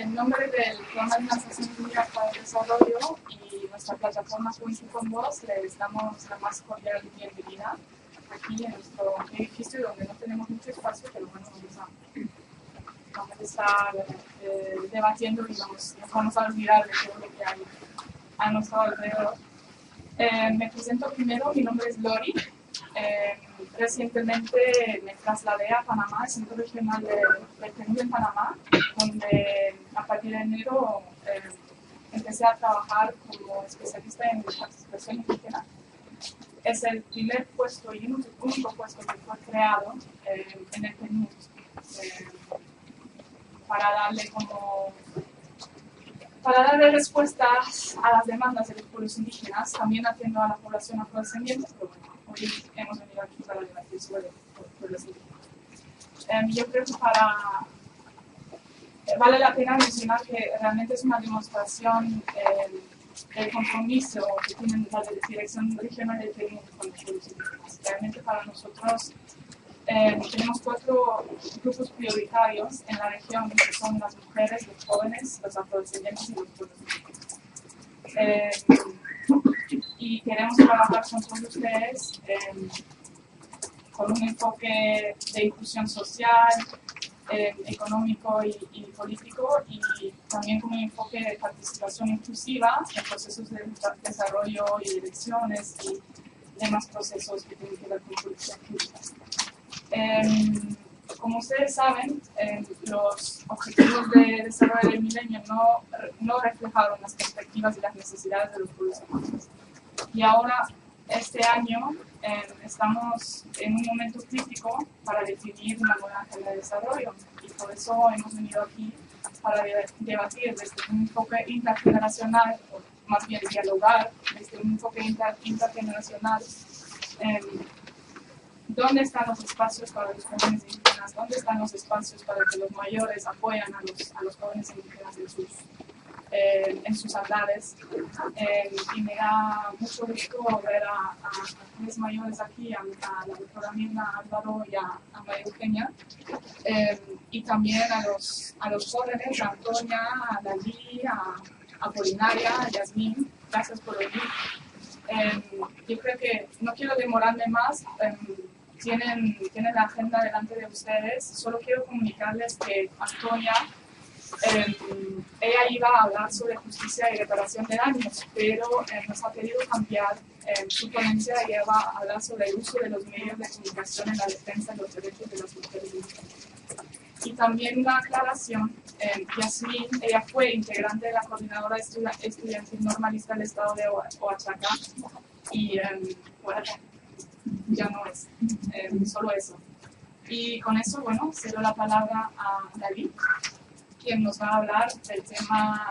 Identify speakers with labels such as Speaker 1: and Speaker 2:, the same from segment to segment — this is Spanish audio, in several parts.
Speaker 1: en nombre del Programa de Naciones Unidas para el Desarrollo y nuestra plataforma Juventud con Voz, les damos la más cordial bienvenida aquí en nuestro edificio, donde no tenemos mucho espacio, pero bueno, vamos a estar debatiendo y nos vamos a olvidar de todo lo que hay a nuestro alrededor. Me presento primero, mi nombre es Lori. Recientemente me trasladé a Panamá, al Centro Regional del Perú en Panamá, donde a partir de enero empecé a trabajar como especialista en participación indígena. Es el primer puesto y el único puesto que fue creado en el Perú para darle respuestas a las demandas de los pueblos indígenas, también atiendo a la población afrodescendiente, pero bueno, hoy hemos venido aquí para debatir sobre los pueblos indígenas. Yo creo que vale la pena mencionar que realmente es una demostración del compromiso que tiene la Dirección Regional del Perú con los pueblos indígenas. Realmente para nosotros tenemos 4 grupos prioritarios en la región, que son las mujeres, los jóvenes, los afrodescendientes y los pueblos indígenas. Y queremos trabajar con todos ustedes con un enfoque de inclusión social, económico y político, y también con un enfoque de participación inclusiva en procesos de desarrollo y elecciones y demás procesos que tienen que ver con política pública. Como ustedes saben, los objetivos de desarrollo del milenio no reflejaron las perspectivas y las necesidades de los pueblos indígenas. Y ahora, este año, estamos en un momento crítico para definir una nueva agenda de desarrollo, y por eso hemos venido aquí para debatir desde un enfoque intergeneracional, o más bien dialogar desde un enfoque intergeneracional. ¿Dónde están los espacios para los jóvenes indígenas? ¿Dónde están los espacios para que los mayores apoyan a los jóvenes indígenas en sus andares? Y me da mucho gusto ver a 3 mayores aquí, a la doctora Mirna, Álvaro y a María Eugenia, y también a los jóvenes, a Antonia, a Dalí, a Polinaria, a Yasmín. Gracias por venir. Yo creo que no quiero demorarme más. Tienen la agenda delante de ustedes. Solo quiero comunicarles que Antonia, ella iba a hablar sobre justicia y reparación de daños, pero nos ha pedido cambiar su ponencia, y ella va a hablar sobre el uso de los medios de comunicación en la defensa de los derechos de las mujeres indígenas. Y también una aclaración, Yasmín, ella fue integrante de la Coordinadora Estudiantil Normalista del Estado de Oaxaca, y bueno, ya no es, solo eso. Y con eso, bueno, cedo la palabra a David, quien nos va a hablar del tema,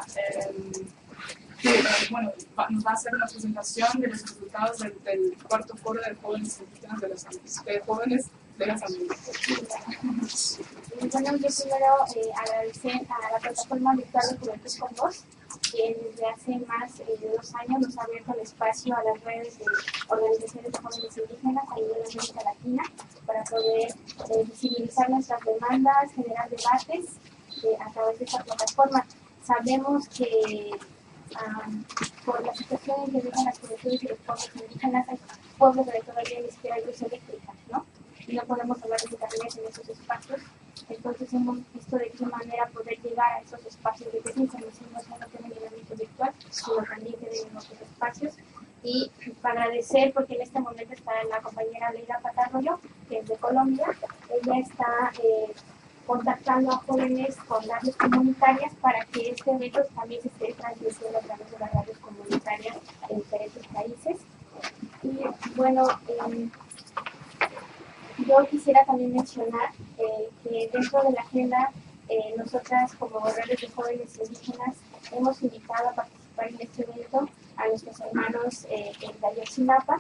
Speaker 1: nos va a hacer una presentación de los resultados del 4º foro de jóvenes indígenas de las Américas.
Speaker 2: Bueno, yo primero agradecer a la plataforma virtual de Juventud con Voz, que desde hace más de 2 años nos ha abierto el espacio a las redes de organizaciones de jóvenes indígenas a nivel de América Latina para poder visibilizar nuestras demandas, generar debates a través de esta plataforma. Sabemos que por la situación en que viven las juventudes y los pueblos indígenas, hay pueblos donde todavía ni siquiera hay luz eléctrica, ¿no? Y no podemos hablar de internet en esos espacios. Entonces hemos visto de qué manera poder llegar a esos espacios de información, no solamente en el ámbito virtual, sino también en otros espacios. Y para agradecer, porque en este momento está la compañera Leila Patarroyo, que es de Colombia. Ella está contactando a jóvenes con radios comunitarias para que este evento también se esté transmitiendo a través de las radios comunitarias en diferentes países. Y bueno, yo quisiera también mencionar que dentro de la agenda, nosotras como redes de jóvenes indígenas hemos invitado a participar en este evento a nuestros hermanos de Ayotzinapa,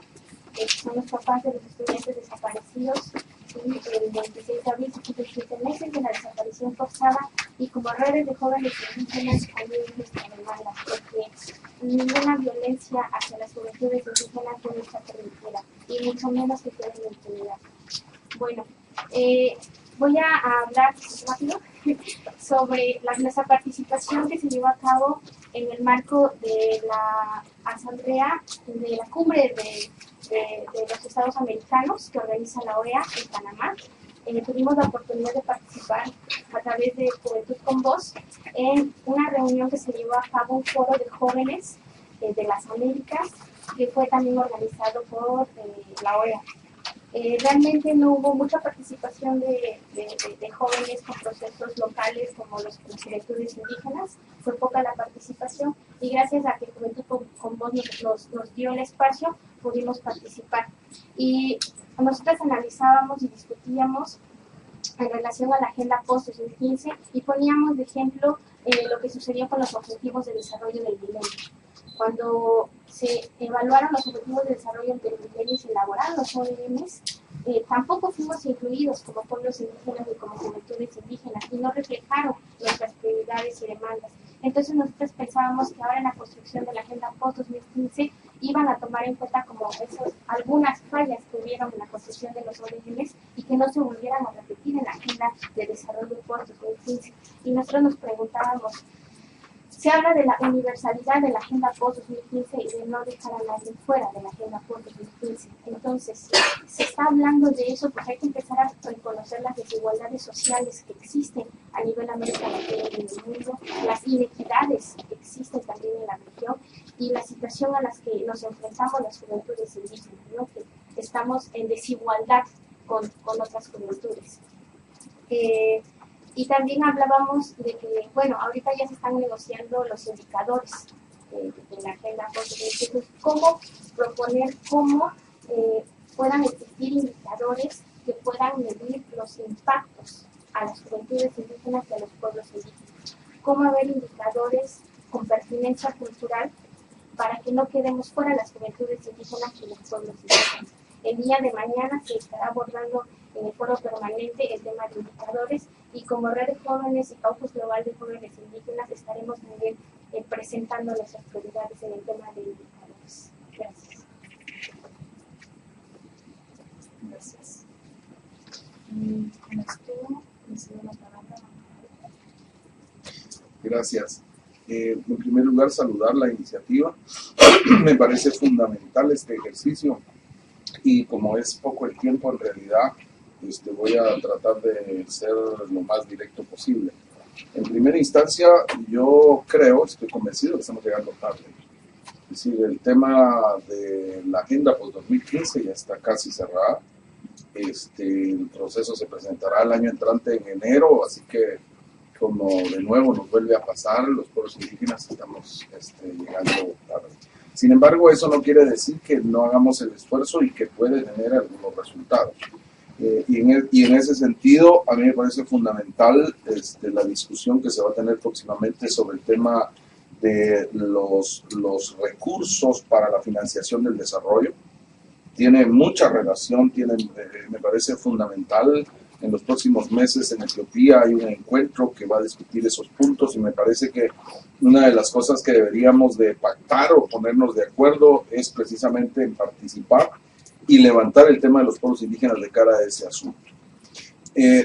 Speaker 2: que son los papás de los estudiantes desaparecidos. Y el 26 de abril se cumplen 7 meses de la desaparición forzada, y como redes de jóvenes indígenas también nuestra demanda, porque ninguna violencia hacia las juventudes indígenas debe estar permitida, y mucho menos que quede en impunidad. Bueno, voy a hablar rápido sobre nuestra participación que se llevó a cabo en el marco de la asamblea de la cumbre de los Estados Americanos que organiza la OEA en Panamá. Tuvimos la oportunidad de participar a través de Juventud con Voz en una reunión que se llevó a cabo, un foro de jóvenes de las Américas, que fue también organizado por la OEA. Realmente no hubo mucha participación de jóvenes con procesos locales como las juventudes indígenas, fue poca la participación y gracias a que Juventud con Voz nos dio el espacio, pudimos participar. Y nosotros analizábamos y discutíamos en relación a la Agenda Post-2015 y poníamos de ejemplo lo que sucedió con los Objetivos de Desarrollo del Milenio. Cuando se evaluaron los Objetivos de Desarrollo del Milenio y se elaboraron los ODMs, tampoco fuimos incluidos como pueblos indígenas ni como juventudes indígenas y no reflejaron nuestras prioridades y demandas. Entonces nosotros pensábamos que ahora en la construcción de la Agenda Post-2015 iban a tomar en cuenta como algunas fallas que hubieron en la construcción de los ODMs y que no se volvieran a repetir en la Agenda de Desarrollo Post-2015. Y nosotros nos preguntábamos, se habla de la universalidad de la Agenda Post-2015 y de no dejar a nadie fuera de la Agenda Post-2015. Entonces, se está hablando de eso porque hay que empezar a reconocer las desigualdades sociales que existen a nivel América Latina y en el mundo, las inequidades que existen también en la región y la situación a las que nos enfrentamos las juventudes indígenas, ¿no? Que estamos en desigualdad con otras juventudes. Y también hablábamos de que, bueno, ahorita ya se están negociando los indicadores de la Agenda Post-2015, cómo proponer, cómo puedan existir indicadores que puedan medir los impactos a las juventudes indígenas y a los pueblos indígenas. Cómo haber indicadores con pertinencia cultural para que no quedemos fuera las juventudes indígenas y los pueblos indígenas. El día de mañana se estará abordando en el foro permanente el tema de indicadores y como Red de Jóvenes y Caucus Global de Jóvenes Indígenas estaremos también presentando nuestras prioridades en el tema de indicadores. Gracias.
Speaker 1: Gracias. Y con esto le cedo la palabra.
Speaker 3: Gracias. En primer lugar, saludar la iniciativa. Me parece fundamental este ejercicio y como es poco el tiempo, en realidad voy a tratar de ser lo más directo posible. En primera instancia, yo creo, estoy convencido que estamos llegando tarde. Es decir, el tema de la Agenda Post-2015 ya está casi cerrada. El proceso se presentará el año entrante en enero, así que como de nuevo nos vuelve a pasar, los pueblos indígenas estamos llegando tarde. Sin embargo, eso no quiere decir que no hagamos el esfuerzo y que puede tener algunos resultados. Y en ese sentido, a mí me parece fundamental la discusión que se va a tener próximamente sobre el tema de los recursos para la financiación del desarrollo. Tiene mucha relación, me parece fundamental. En los próximos meses en Etiopía hay un encuentro que va a discutir esos puntos y me parece que una de las cosas que deberíamos de pactar o ponernos de acuerdo es precisamente en participar y levantar el tema de los pueblos indígenas de cara a ese asunto.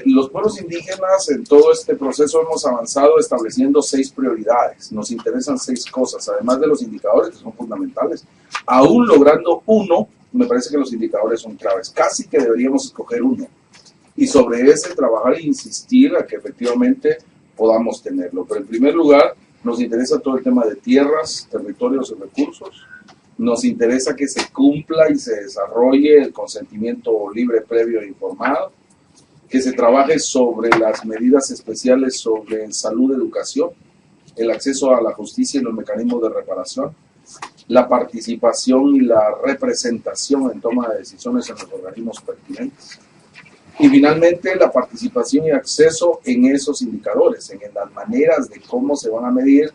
Speaker 3: Los pueblos indígenas en todo este proceso hemos avanzado estableciendo 6 prioridades. Nos interesan 6 cosas, además de los indicadores que son fundamentales. Aún logrando uno, me parece que los indicadores son claves. Casi que deberíamos escoger uno. Y sobre ese trabajar e insistir a que efectivamente podamos tenerlo. Pero en primer lugar, nos interesa todo el tema de tierras, territorios y recursos. Nos interesa que se cumpla y se desarrolle el consentimiento libre, previo e informado. Que se trabaje sobre las medidas especiales sobre salud, educación, el acceso a la justicia y los mecanismos de reparación, la participación y la representación en toma de decisiones en los organismos pertinentes. Y finalmente, la participación y acceso en esos indicadores, en las maneras de cómo se van a medir,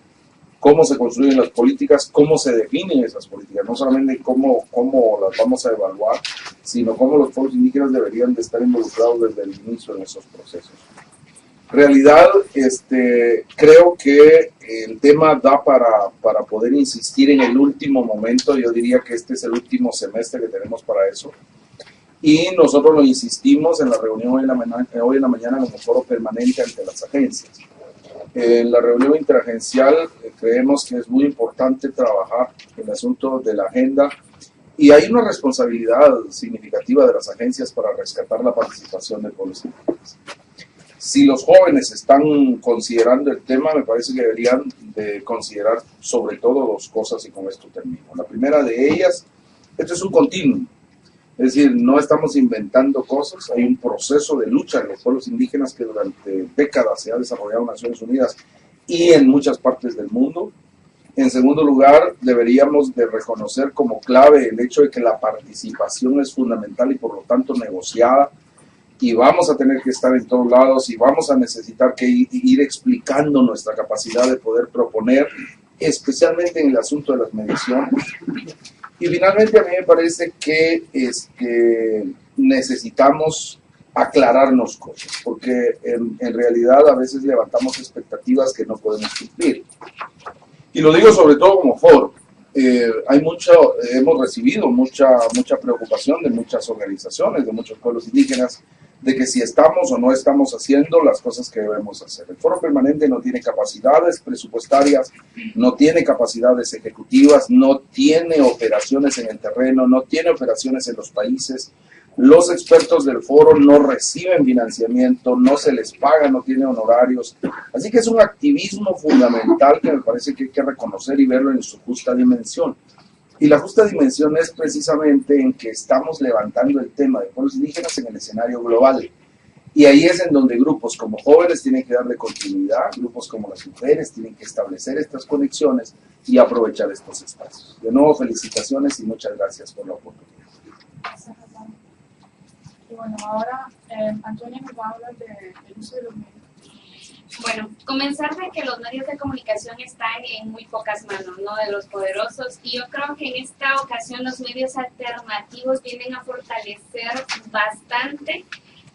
Speaker 3: cómo se construyen las políticas, cómo se definen esas políticas, no solamente cómo las vamos a evaluar, sino cómo los pueblos indígenas deberían de estar involucrados desde el inicio en esos procesos. En realidad, creo que el tema da para poder insistir en el último momento. Yo diría que este es el último semestre que tenemos para eso. Y nosotros lo insistimos en la reunión hoy en la mañana como foro permanente ante las agencias. En la reunión interagencial creemos que es muy importante trabajar el asunto de la agenda y hay una responsabilidad significativa de las agencias para rescatar la participación de pueblos indígenas. Si los jóvenes están considerando el tema, me parece que deberían de considerar sobre todo dos cosas y con esto termino. La primera de ellas, esto es un continuum. Es decir, no estamos inventando cosas, hay un proceso de lucha en los pueblos indígenas que durante décadas se ha desarrollado en Naciones Unidas y en muchas partes del mundo. En segundo lugar, deberíamos de reconocer como clave el hecho de que la participación es fundamental y por lo tanto negociada, y vamos a tener que estar en todos lados y vamos a necesitar que ir explicando nuestra capacidad de poder proponer, especialmente en el asunto de las mediciones. Y finalmente a mí me parece que necesitamos aclararnos cosas, porque en realidad a veces levantamos expectativas que no podemos cumplir. Y lo digo sobre todo como foro. Hemos recibido mucha preocupación de muchas organizaciones, de muchos pueblos indígenas, de que si estamos o no estamos haciendo las cosas que debemos hacer. El Foro Permanente no tiene capacidades presupuestarias, no tiene capacidades ejecutivas, no tiene operaciones en el terreno, no tiene operaciones en los países. Los expertos del foro no reciben financiamiento, no se les paga, no tienen honorarios. Así que es un activismo fundamental que me parece que hay que reconocer y verlo en su justa dimensión. Y la justa dimensión es precisamente en que estamos levantando el tema de pueblos indígenas en el escenario global. Y ahí es en donde grupos como jóvenes tienen que darle continuidad, grupos como las mujeres tienen que establecer estas conexiones y aprovechar estos espacios. De nuevo, felicitaciones y muchas gracias por la oportunidad.
Speaker 1: Y bueno, ahora Antonia nos va a hablar del uso de los medios.
Speaker 4: Bueno, comenzar de que los medios de comunicación están en muy pocas manos, ¿no? De los poderosos, y yo creo que en esta ocasión los medios alternativos vienen a fortalecer bastante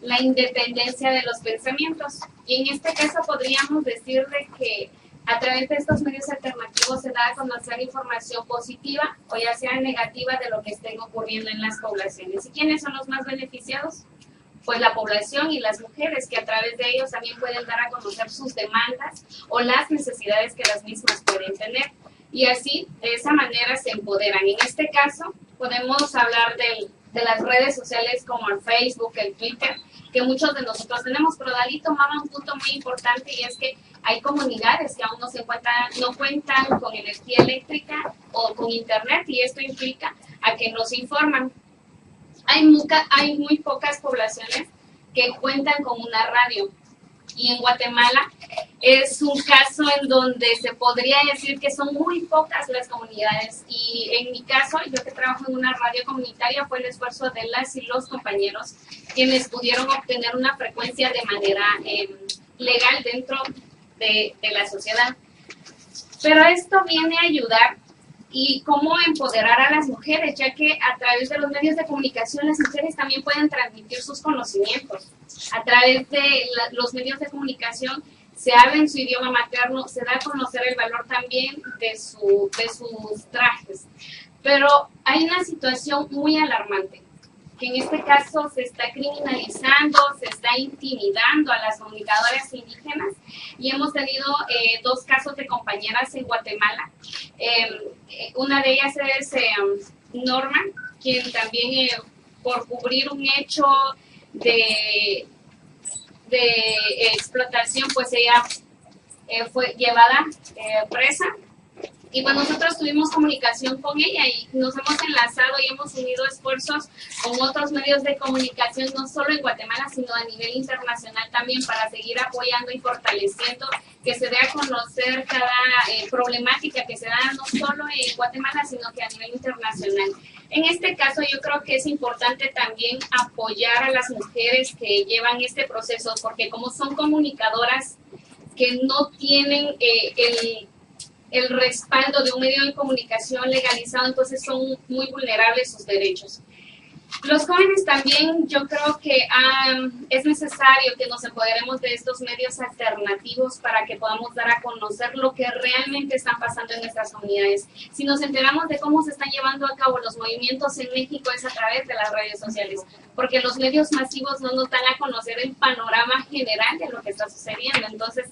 Speaker 4: la independencia de los pensamientos. Y en este caso podríamos decir de que a través de estos medios alternativos se da a conocer información positiva o ya sea negativa de lo que esté ocurriendo en las poblaciones. ¿Y quiénes son los más beneficiados? Pues la población y las mujeres, que a través de ellos también pueden dar a conocer sus demandas o las necesidades que las mismas pueden tener. Y así, de esa manera, se empoderan. En este caso, podemos hablar de las redes sociales como el Facebook, el Twitter, que muchos de nosotros tenemos, pero Dalí tomaba un punto muy importante y es que hay comunidades que aún no cuentan con energía eléctrica o con internet, y esto implica a que nos informan. Hay muy pocas poblaciones que cuentan con una radio, y en Guatemala es un caso en donde se podría decir que son muy pocas las comunidades, y en mi caso, yo que trabajo en una radio comunitaria, fue el esfuerzo de las y los compañeros quienes pudieron obtener una frecuencia de manera legal dentro de la sociedad. Pero esto viene a ayudar y cómo empoderar a las mujeres, ya que a través de los medios de comunicación las mujeres también pueden transmitir sus conocimientos. A través de los medios de comunicación se habla en su idioma materno, se da a conocer el valor también de sus trajes. Pero hay una situación muy alarmante, que en este caso se está criminalizando, se está intimidando a las comunicadoras indígenas, y hemos tenido 2 casos de compañeras en Guatemala. Una de ellas es Norma, quien también por cubrir un hecho de explotación, pues ella fue llevada presa. Y pues nosotros tuvimos comunicación con ella y nos hemos enlazado y hemos unido esfuerzos con otros medios de comunicación, no solo en Guatemala, sino a nivel internacional también, para seguir apoyando y fortaleciendo que se dé a conocer cada problemática que se da no solo en Guatemala, sino que a nivel internacional. En este caso yo creo que es importante también apoyar a las mujeres que llevan este proceso, porque como son comunicadoras que no tienen el respaldo de un medio de comunicación legalizado, entonces son muy vulnerables sus derechos. Los jóvenes también, yo creo que es necesario que nos empoderemos de estos medios alternativos para que podamos dar a conocer lo que realmente están pasando en nuestras comunidades. Si nos enteramos de cómo se están llevando a cabo los movimientos en México, es a través de las redes sociales, porque los medios masivos no nos dan a conocer el panorama general de lo que está sucediendo. Entonces,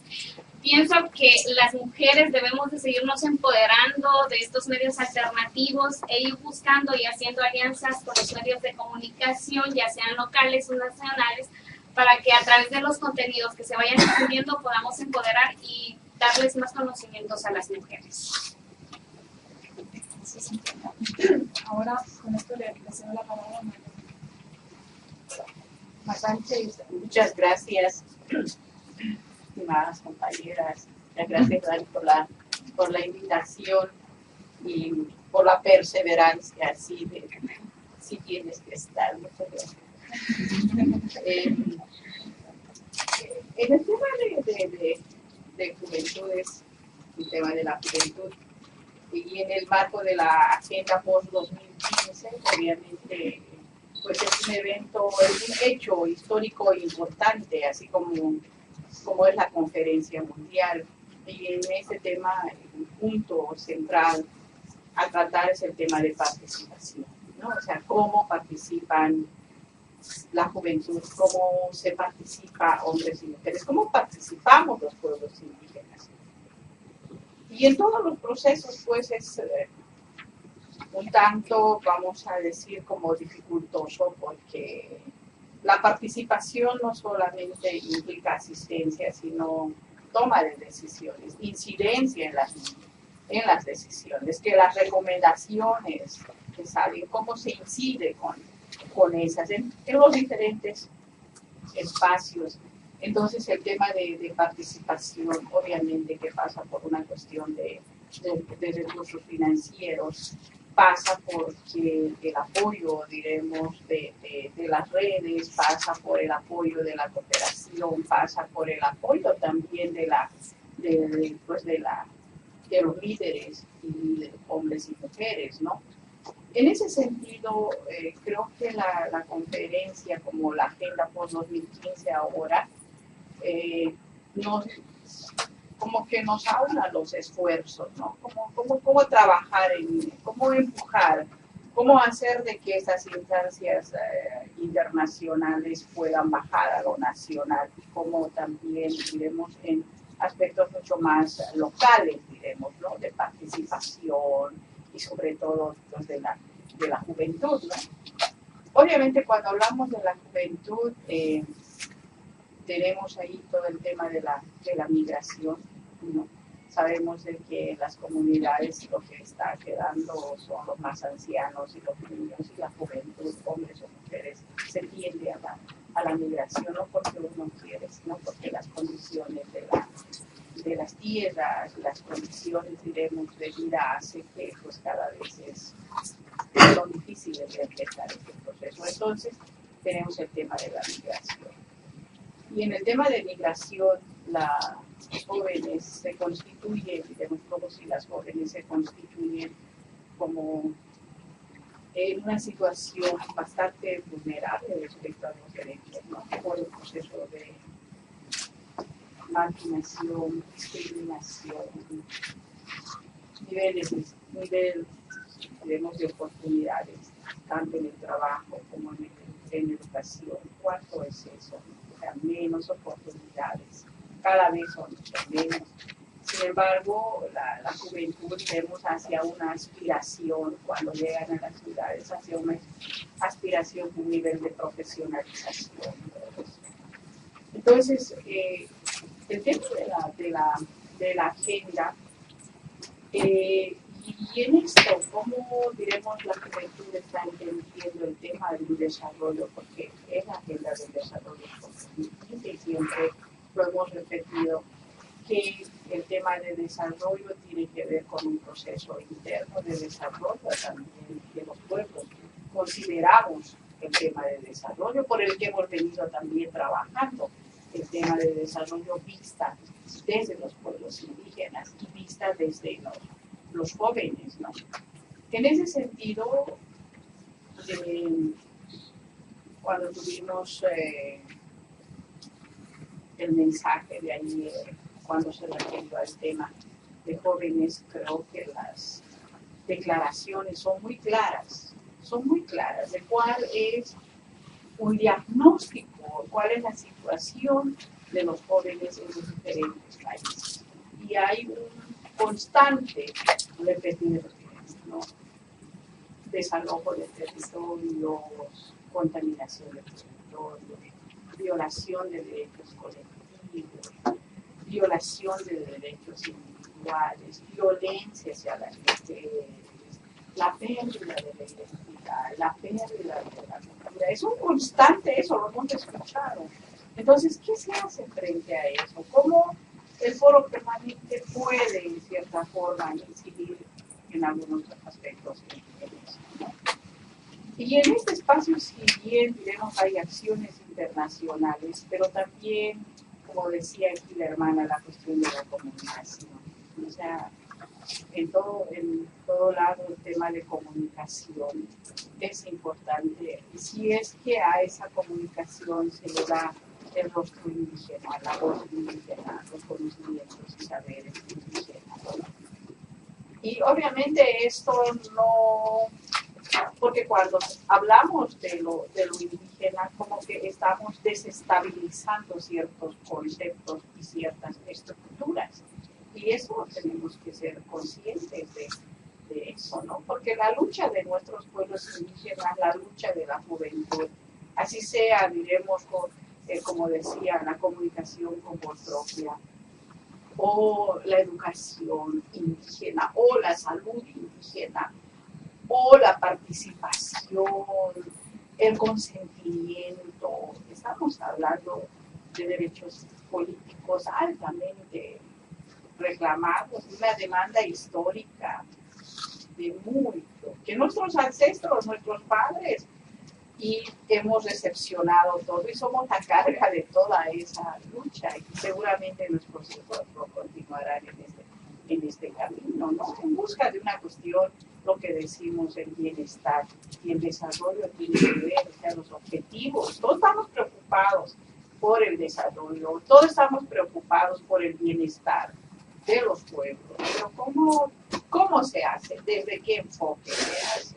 Speaker 4: pienso que las mujeres debemos de seguirnos empoderando de estos medios alternativos e ir buscando y haciendo alianzas con los medios de comunicación, ya sean locales o nacionales, para que a través de los contenidos que se vayan difundiendo podamos empoderar y darles más conocimientos a las mujeres.
Speaker 1: Ahora, con esto le cedo la palabra a
Speaker 5: María Sánchez. Muchas gracias, estimadas compañeras. Muchas gracias, Dani, por la invitación y por la perseverancia. Sí tienes que estar. Muchas gracias. En el tema de juventudes, el tema de la juventud, y en el marco de la Agenda Post-2015, obviamente, pues es un evento, es un hecho histórico importante, así como es la conferencia mundial. Y en ese tema, un punto central a tratar es el tema de participación, ¿no? O sea, cómo participan la juventud, cómo se participa hombres y mujeres, cómo participamos los pueblos indígenas. Y en todos los procesos, pues es un tanto, vamos a decir, como dificultoso, porque la participación no solamente implica asistencia, sino toma de decisiones, incidencia en las decisiones, que las recomendaciones que salen, cómo se incide con esas, en los diferentes espacios. Entonces el tema de participación, obviamente que pasa por una cuestión de recursos financieros, pasa porque el apoyo, diremos, de las redes, pasa por el apoyo de la cooperación, pasa por el apoyo también de los líderes, y hombres y mujeres, ¿no? En ese sentido, creo que la conferencia, como la Agenda Post-2015 ahora, como que nos aúna los esfuerzos, ¿no? Cómo trabajar, cómo empujar, cómo hacer de que esas instancias internacionales puedan bajar a lo nacional, y cómo también, diremos, en aspectos mucho más locales, diremos, ¿no? De participación y sobre todo los de la juventud, ¿no? Obviamente cuando hablamos de la juventud, tenemos ahí todo el tema de la migración, ¿no? Sabemos de que las comunidades lo que está quedando son los más ancianos y los niños, y la juventud, hombres o mujeres, se tiende a la migración, no porque uno quiere, sino porque las condiciones de las tierras, las condiciones, diremos, de vida hace que pues cada vez son difíciles de empezar este proceso. Entonces tenemos el tema de la migración. Y en el tema de migración, las jóvenes se constituyen, diremos todos, y las jóvenes se constituyen como en una situación bastante vulnerable respecto a los derechos, ¿no? Por el proceso de marginación, discriminación, niveles de oportunidades, tanto en el trabajo como en educación. ¿Cuánto es eso? O sea, menos oportunidades, cada vez son menos. Sin embargo, la juventud vemos hacia una aspiración, cuando llegan a las ciudades, hacia una aspiración, un nivel de profesionalización. Entonces, el tema de la agenda, y en esto, ¿cómo, diremos, la juventud está entendiendo el tema del desarrollo? Porque es la agenda del desarrollo sostenible, y siempre lo hemos repetido, que el tema de desarrollo tiene que ver con un proceso interno de desarrollo también de los pueblos. Consideramos el tema de desarrollo, por el que hemos venido también trabajando, el tema de desarrollo vista desde los pueblos indígenas y vista desde los jóvenes, ¿no? En ese sentido, cuando tuvimos el mensaje de ayer, cuando se refirió al tema de jóvenes, creo que las declaraciones son muy claras de cuál es un diagnóstico, cuál es la situación de los jóvenes en los diferentes países. Y hay un constante repetir, ¿no? Desalojo de territorios, contaminación de territorios, violación de derechos colectivos, violación de derechos individuales, violencia hacia las mujeres, la pérdida de la identidad, la pérdida de la cultura. Es un constante eso, lo hemos escuchado. Entonces, ¿qué se hace frente a eso? ¿Cómo el foro permanente puede, en cierta forma, incidir en algunos aspectos que tenemos, ¿no? Y en este espacio, si bien, diremos, hay acciones internacionales, pero también, como decía aquí la hermana, la cuestión de la comunicación. O sea, en todo lado el tema de comunicación es importante. Y si es que a esa comunicación se le da el rostro indígena, la voz indígena, los conocimientos y saberes indígenas, ¿no? Y obviamente esto no, porque cuando hablamos de lo indígena, como que estamos desestabilizando ciertos conceptos y ciertas estructuras. Y eso tenemos que ser conscientes de eso, ¿no? Porque la lucha de nuestros pueblos indígenas, la lucha de la juventud, así sea, diremos, como decía, la comunicación con voz propia, o la educación indígena, o la salud indígena, o la participación, el consentimiento. Estamos hablando de derechos políticos altamente reclamados, una demanda histórica de mucho, que nuestros ancestros, nuestros padres, y hemos recepcionado todo y somos la carga de toda esa lucha y seguramente nuestros hijos lo continuarán en este camino, ¿no? En busca de una cuestión, lo que decimos, el bienestar y el desarrollo tiene que ver, o sea, los objetivos. Todos estamos preocupados por el desarrollo, todos estamos preocupados por el bienestar de los pueblos, pero ¿cómo se hace? ¿Desde qué enfoque se hace?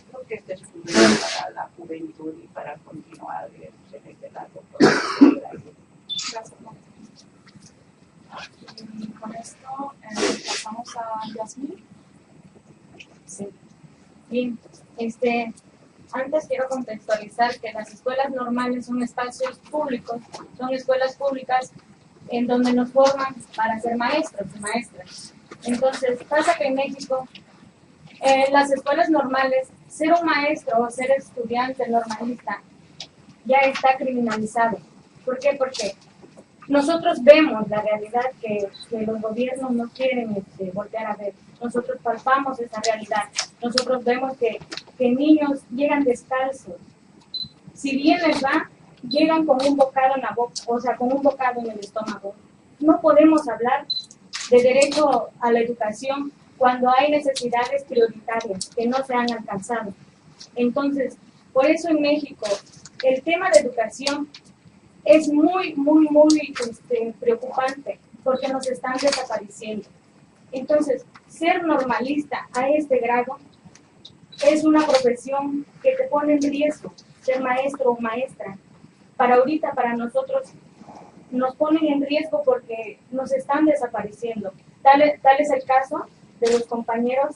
Speaker 5: Creo que este estudio es para la juventud y para continuar en este largo proceso.
Speaker 1: Gracias. Y con esto pasamos a Yasmín.
Speaker 6: Sí. Bien, antes quiero contextualizar que las escuelas normales son espacios públicos, son escuelas públicas en donde nos forman para ser maestros y maestras. Entonces, pasa que en México, en las escuelas normales, ser un maestro o ser estudiante normalista ya está criminalizado. ¿Por qué? Porque nosotros vemos la realidad que los gobiernos no quieren voltear a ver. Nosotros palpamos esa realidad. Nosotros vemos que niños llegan descalzos. Si bien les va, llegan con un bocado en la boca, o sea, con un bocado en el estómago. No podemos hablar de derecho a la educación cuando hay necesidades prioritarias que no se han alcanzado. Entonces, por eso en México, el tema de educación es muy preocupante, porque nos están desapareciendo. Entonces, ser normalista a este grado es una profesión que te pone en riesgo, ser maestro o maestra. Para ahorita, para nosotros, nos ponen en riesgo porque nos están desapareciendo. Tal es el caso de los compañeros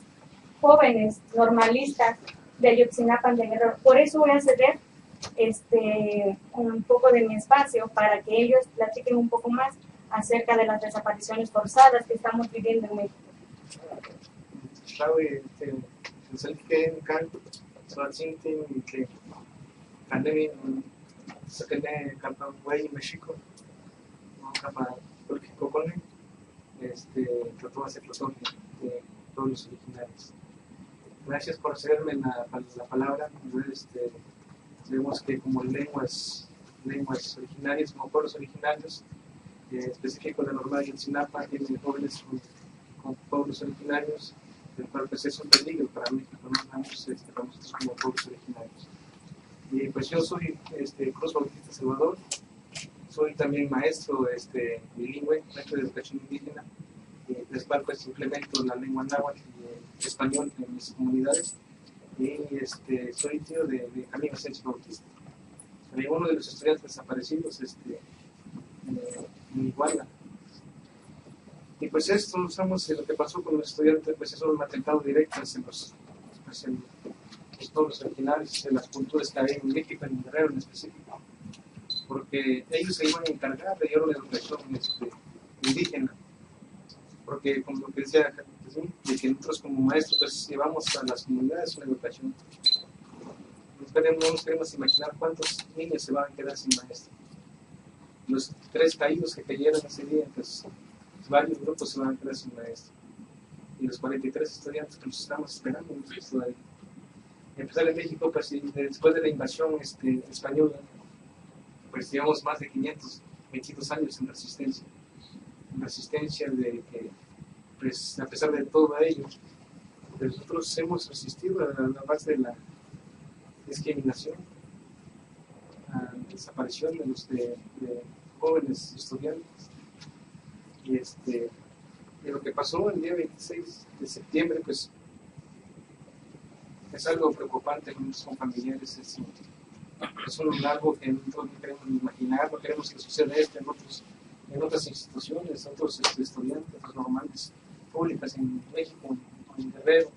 Speaker 6: jóvenes normalistas de Ayotzinapa de Guerrero. Por eso voy a ceder un poco de mi espacio para que ellos platiquen un poco más acerca de las desapariciones forzadas que estamos viviendo en México.
Speaker 7: Claro, que pandemia sakene kapa güey México kapa político con trató de hacer de todos los originales. Gracias por cederme la palabra. Sabemos que como lenguas originarias, como pueblos originarios, específico de Normal y Ayotzinapa, tienen jóvenes con pueblos originarios, el cual pues es un peligro para México, ¿no? Para nosotros como pueblos originarios. Y pues yo soy Cruz Bautista Salvador, soy también maestro bilingüe, maestro de educación indígena, les cual pues implemento la lengua náhuatl y español en mis comunidades, y soy tío de Camilo Sánchez Bautista. Soy uno de los estudiantes desaparecidos en Iguala. Y pues esto, usamos lo que pasó con los estudiantes, pues es un atentado directo hacia los, pues, los pueblos originarios, de las culturas que había en México, en Guerrero en específico, porque ellos se iban a encargar de llevar una educación indígena, porque como lo que decía, de que nosotros como maestros pues llevamos a las comunidades una educación. No nos queremos imaginar cuántos niños se van a quedar sin maestro. Los 3 caídos que cayeron ese día, pues varios grupos se van a quedar sin maestro. Y los 43 estudiantes que los estamos esperando todavía. Empezar en México, pues después de la invasión española, pues llevamos más de 522 años en resistencia. En resistencia de que, pues a pesar de todo ello, pues, nosotros hemos resistido a la base de la discriminación, a la desaparición de jóvenes estudiantes. Y lo que pasó el día 26 de septiembre, pues es algo preocupante con familiares. Es algo que nosotros no queremos ni imaginar, no queremos que suceda esto en otras instituciones, otros estudiantes normales, públicas en México, en Guerrero,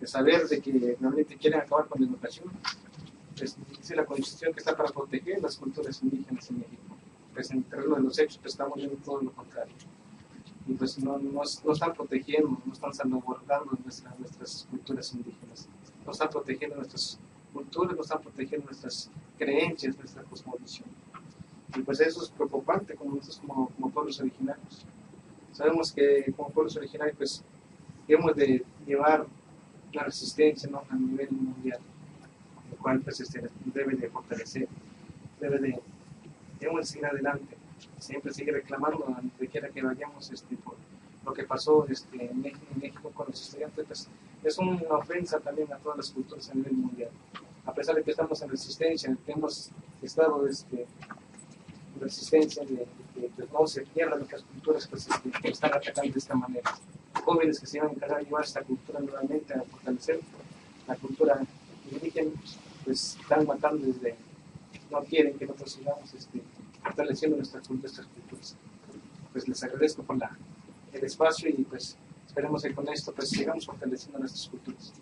Speaker 7: de saber de que realmente quieren acabar con la educación. Pues, dice la Constitución que está para proteger las culturas indígenas en México. Pues en el terreno de los hechos pues, estamos viendo todo lo contrario. Y pues no están protegiendo, no están salvaguardando nuestras culturas indígenas, no están protegiendo nuestras culturas, no están protegiendo nuestras creencias, nuestra cosmovisión. Y pues eso es preocupante como nosotros como pueblos originarios. Sabemos que como pueblos originarios pues debemos de llevar la resistencia, ¿no?, a nivel mundial, lo cual pues debe de fortalecer, debemos seguir adelante, siempre seguir reclamando donde quiera que vayamos por lo que pasó en México con los estudiantes. Pues es una ofensa también a todas las culturas a nivel mundial. A pesar de que estamos en resistencia, que hemos estado en resistencia de que no se pierdan nuestras culturas, pues están atacando de esta manera. Jóvenes que se van a encargar de llevar esta cultura nuevamente a fortalecer la cultura indígena, pues están matando no quieren que nosotros sigamos fortaleciendo nuestras culturas. Pues les agradezco por el espacio y pues esperemos que con esto pues sigamos fortaleciendo nuestras culturas.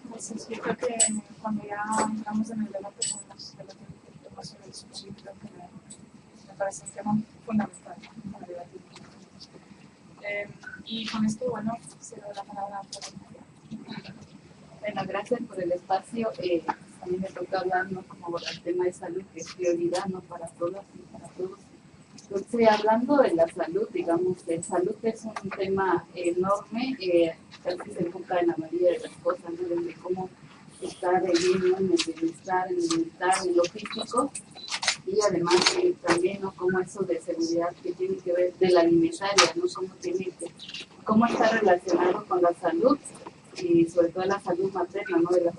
Speaker 1: Entonces, yo creo que cuando ya entramos en el debate con los debates más sobre el suicidio, creo que me parece un tema fundamental para debatir. Y con esto, bueno, cedo la palabra a María.
Speaker 8: Bueno, gracias por el espacio. A mí me toca hablar, ¿no?, como el tema de salud, que es prioridad, ¿no?, para todas y para todos. Entonces, hablando de la salud, digamos, la salud es un tema enorme, casi se enfoca en la mayoría de las cosas, ¿no?, desde cómo estar bien, ¿no?, en el bienestar, en el mental, en lo físico, y además también, ¿no?, como eso de seguridad que tiene que ver de la alimentaria, ¿no?, cómo está relacionado con la salud, y sobre todo la salud materna, ¿no?, de las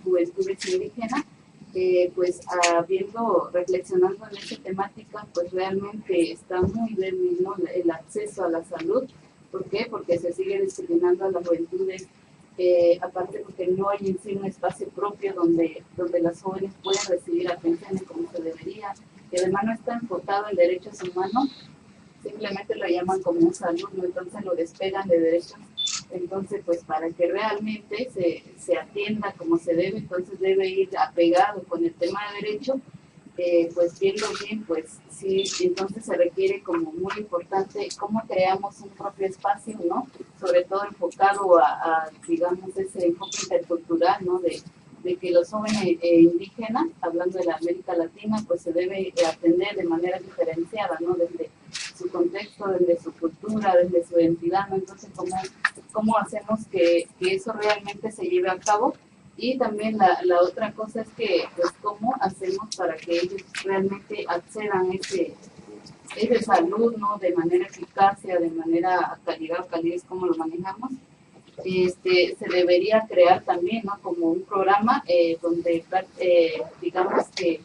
Speaker 8: juventudes indígenas. Pues reflexionando en esta temática, pues realmente está muy débil, ¿no?, el acceso a la salud. ¿Por qué? Porque se sigue discriminando a las juventudes, aparte porque no hay en sí un espacio propio donde las jóvenes puedan recibir atenciones como se debería, y además no está enfocado en derechos humanos, simplemente lo llaman como un salud, ¿no?, entonces lo despegan de derechos. Entonces, pues para que realmente se atienda como se debe, entonces debe ir apegado con el tema de derecho, pues viendo bien, pues sí, entonces se requiere como muy importante cómo creamos un propio espacio, ¿no?, sobre todo enfocado a digamos, ese enfoque intercultural, ¿no?, de que los jóvenes indígenas, hablando de la América Latina, pues se debe atender de manera diferenciada, ¿no?, desde su contexto, desde su cultura, desde su identidad, ¿no? Entonces, ¿cómo hacemos que eso realmente se lleve a cabo? Y también la otra cosa es que, pues, ¿cómo hacemos para que ellos realmente accedan a esa salud, ¿no?, de manera eficacia, de manera calidez, ¿cómo lo manejamos? Se debería crear también, ¿no?, como un programa donde, digamos que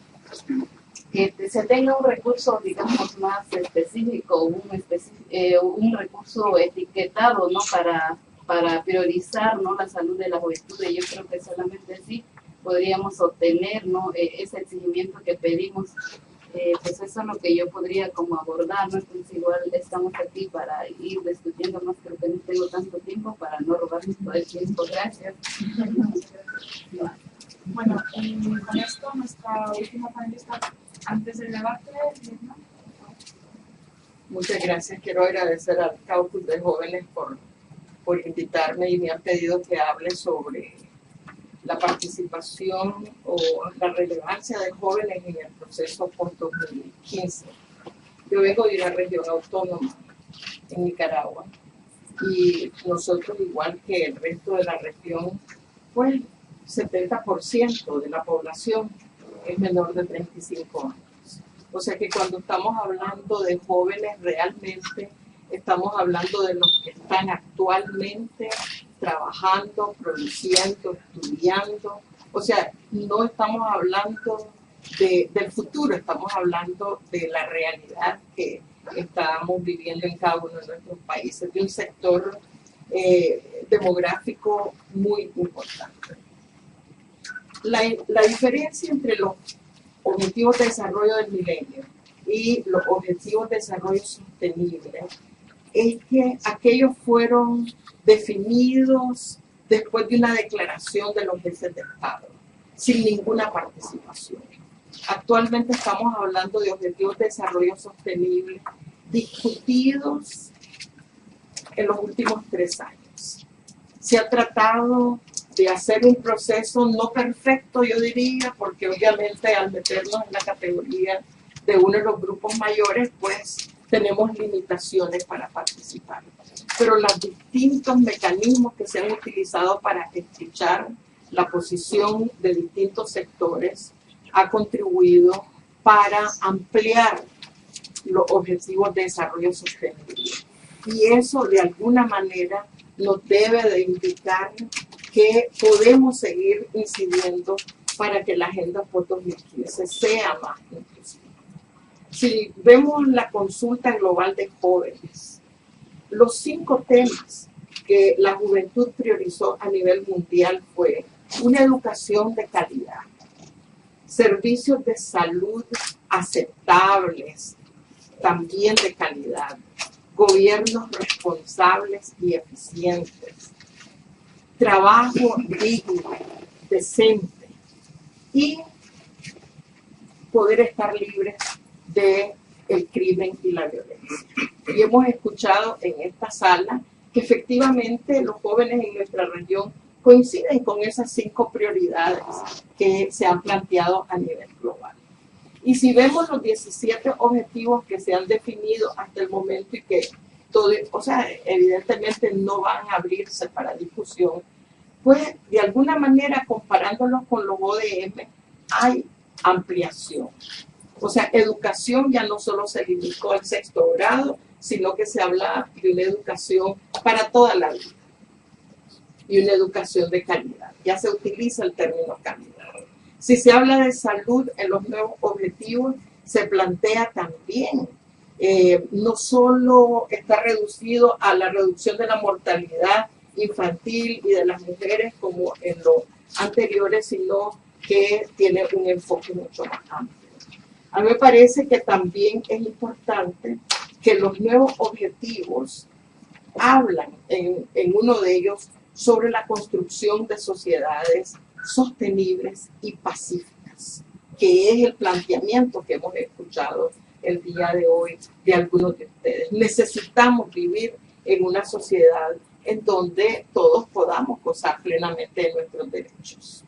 Speaker 8: se tenga un recurso, digamos, más específico, un recurso etiquetado, ¿no?, para priorizar, ¿no?, la salud de la juventud. Y yo creo que solamente así podríamos obtener, ¿no?, ese exigimiento que pedimos pues eso es lo que yo podría como abordar, ¿no? Entonces igual estamos aquí para ir discutiendo más, creo que no tengo tanto tiempo para no robarme todo el tiempo. Gracias.
Speaker 1: Bueno, y con esto nuestra última panelista antes del debate, ¿no?
Speaker 9: Muchas gracias. Quiero agradecer al Caucus de Jóvenes por invitarme y me han pedido que hable sobre la participación o la relevancia de jóvenes en el proceso post-2015. Yo vengo de una región autónoma en Nicaragua y nosotros, igual que el resto de la región, pues 70% de la población es menor de 35 años. O sea que cuando estamos hablando de jóvenes, realmente estamos hablando de los que están actualmente trabajando, produciendo, estudiando. O sea, no estamos hablando del futuro, estamos hablando de la realidad que estamos viviendo en cada uno de nuestros países, de un sector demográfico muy importante. La diferencia entre los Objetivos de Desarrollo del Milenio y los Objetivos de Desarrollo Sostenible es que aquellos fueron definidos después de una declaración de los jefes de Estado, sin ninguna participación. Actualmente estamos hablando de Objetivos de Desarrollo Sostenible discutidos en los últimos 3 años. Se ha tratado de hacer un proceso no perfecto, yo diría, porque obviamente al meternos en la categoría de uno de los grupos mayores, pues tenemos limitaciones para participar. Pero los distintos mecanismos que se han utilizado para escuchar la posición de distintos sectores ha contribuido para ampliar los objetivos de desarrollo sostenible. Y eso de alguna manera nos debe de indicar que podemos seguir incidiendo para que la agenda post-2015 sea más inclusiva. Si vemos la consulta global de jóvenes, los 5 temas que la juventud priorizó a nivel mundial fue una educación de calidad, servicios de salud aceptables, también de calidad, gobiernos responsables y eficientes, trabajo digno, decente y poder estar libres del crimen y la violencia. Y hemos escuchado en esta sala que efectivamente los jóvenes en nuestra región coinciden con esas 5 prioridades que se han planteado a nivel global. Y si vemos los 17 objetivos que se han definido hasta el momento y que todo, o sea, evidentemente no van a abrirse para discusión, pues de alguna manera comparándolos con los ODM hay ampliación. O sea, educación ya no solo se limitó al 6º grado, sino que se habla de una educación para toda la vida y una educación de calidad. Ya se utiliza el término calidad. Si se habla de salud en los nuevos objetivos, se plantea también, no solo está reducido a la reducción de la mortalidad infantil y de las mujeres como en los anteriores, sino que tiene un enfoque mucho más amplio. A mí me parece que también es importante que los nuevos objetivos hablan en uno de ellos sobre la construcción de sociedades sostenibles y pacíficas, que es el planteamiento que hemos escuchado el día de hoy de algunos de ustedes. Necesitamos vivir en una sociedad en donde todos podamos gozar plenamente de nuestros derechos.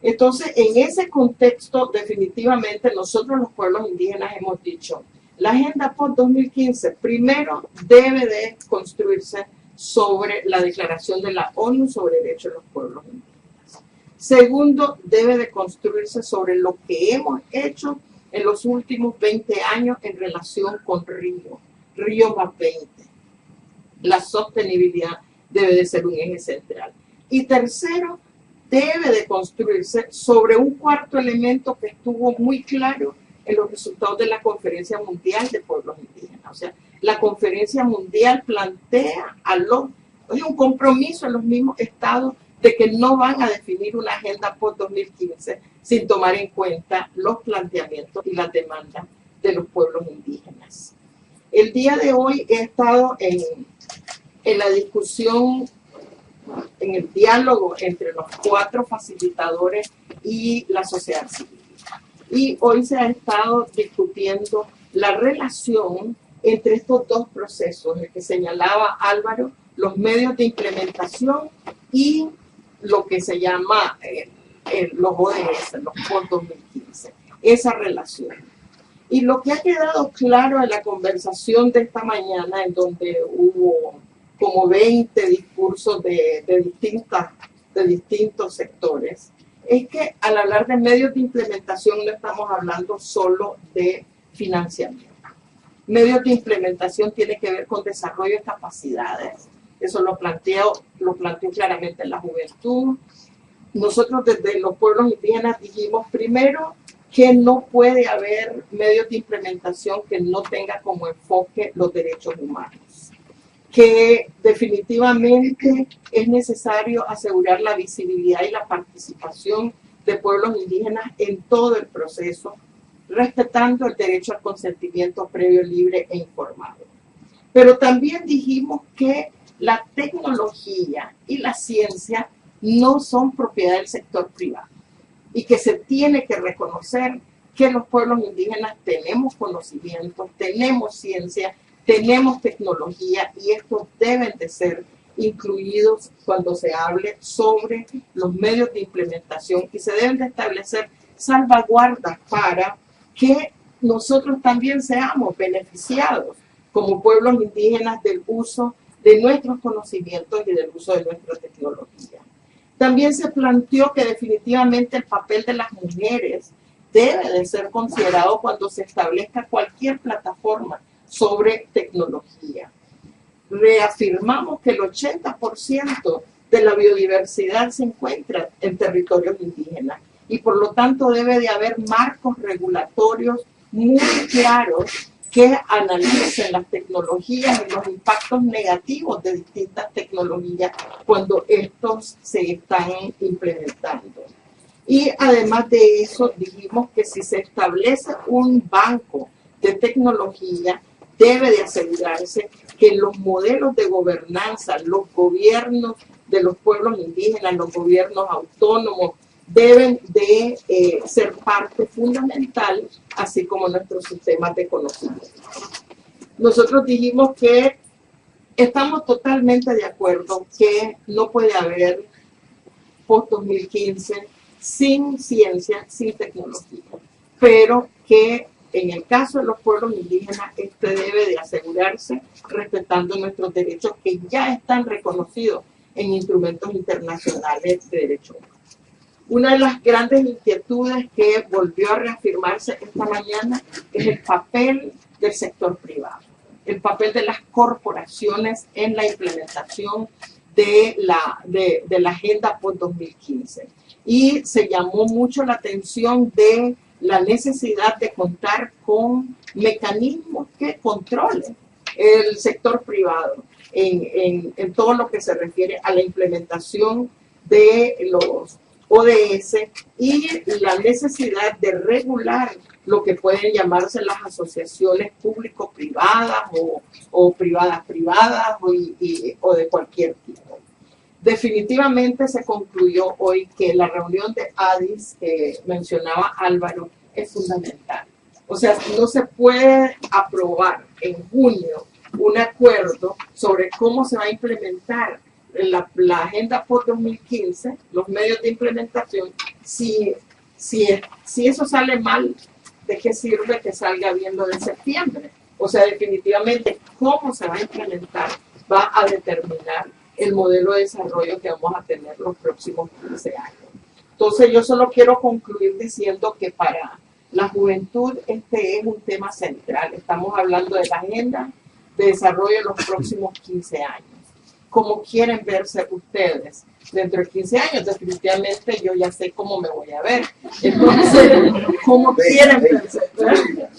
Speaker 9: Entonces, en ese contexto, definitivamente nosotros los pueblos indígenas hemos dicho, la Agenda Post-2015 primero debe de construirse sobre la Declaración de la ONU sobre Derechos de los Pueblos Indígenas. Segundo, debe de construirse sobre lo que hemos hecho en los últimos 20 años en relación con Río más 20. La sostenibilidad debe de ser un eje central. Y tercero, debe de construirse sobre un cuarto elemento que estuvo muy claro en los resultados de la Conferencia Mundial de Pueblos Indígenas. O sea, la Conferencia Mundial plantea es un compromiso en los mismos estados de que no van a definir una agenda post-2015 sin tomar en cuenta los planteamientos y las demandas de los pueblos indígenas. El día de hoy he estado en la discusión, en el diálogo entre los 4 facilitadores y la sociedad civil. Y hoy se ha estado discutiendo la relación entre estos 2 procesos, el que señalaba Álvaro, los medios de implementación y lo que se llama los ODS, los post-2015, esa relación. Y lo que ha quedado claro en la conversación de esta mañana, en donde hubo como 20 discursos de distintos sectores, es que al hablar de medios de implementación no estamos hablando solo de financiamiento. Medios de implementación tiene que ver con desarrollo de capacidades. Eso lo planteo claramente en la juventud. Nosotros desde los pueblos indígenas dijimos primero que no puede haber medios de implementación que no tenga como enfoque los derechos humanos, que definitivamente es necesario asegurar la visibilidad y la participación de pueblos indígenas en todo el proceso, respetando el derecho al consentimiento previo, libre e informado. Pero también dijimos que la tecnología y la ciencia no son propiedad del sector privado y que se tiene que reconocer que los pueblos indígenas tenemos conocimientos, tenemos ciencia, tenemos tecnología y estos deben de ser incluidos cuando se hable sobre los medios de implementación y se deben de establecer salvaguardas para que nosotros también seamos beneficiados como pueblos indígenas del uso de nuestros conocimientos y del uso de nuestra tecnología. También se planteó que definitivamente el papel de las mujeres debe de ser considerado cuando se establezca cualquier plataforma sobre tecnología. Reafirmamos que el 80% de la biodiversidad se encuentra en territorios indígenas y por lo tanto debe de haber marcos regulatorios muy claros que analicen las tecnologías y los impactos negativos de distintas tecnologías cuando estos se están implementando. Y además de eso, dijimos que si se establece un banco de tecnología, debe de asegurarse que los modelos de gobernanza, los gobiernos de los pueblos indígenas, los gobiernos autónomos, deben de ser parte fundamental, así como nuestros sistemas de conocimiento. Nosotros dijimos que estamos totalmente de acuerdo que no puede haber post-2015 sin ciencia, sin tecnología, pero que en el caso de los pueblos indígenas, este debe de asegurarse respetando nuestros derechos que ya están reconocidos en instrumentos internacionales de derechos humanos. Una de las grandes inquietudes que volvió a reafirmarse esta mañana es el papel del sector privado, el papel de las corporaciones en la implementación de la agenda post-2015. Y se llamó mucho la atención de la necesidad de contar con mecanismos que controlen el sector privado en todo lo que se refiere a la implementación de los ODS y la necesidad de regular lo que pueden llamarse las asociaciones público-privadas o privadas-privadas o de cualquier tipo. Definitivamente se concluyó hoy que la reunión de Addis que mencionaba Álvaro es fundamental. O sea, no se puede aprobar en junio un acuerdo sobre cómo se va a implementar la agenda post-2015, los medios de implementación, si eso sale mal, ¿de qué sirve que salga bien lo de septiembre? O sea, definitivamente cómo se va a implementar va a determinar el modelo de desarrollo que vamos a tener los próximos 15 años. Entonces yo solo quiero concluir diciendo que para la juventud este es un tema central. Estamos hablando de la agenda de desarrollo de los próximos 15 años. cómo quieren verse ustedes. Dentro de 15 años, definitivamente yo ya sé cómo me voy a ver. Entonces, ¿cómo quieren verse?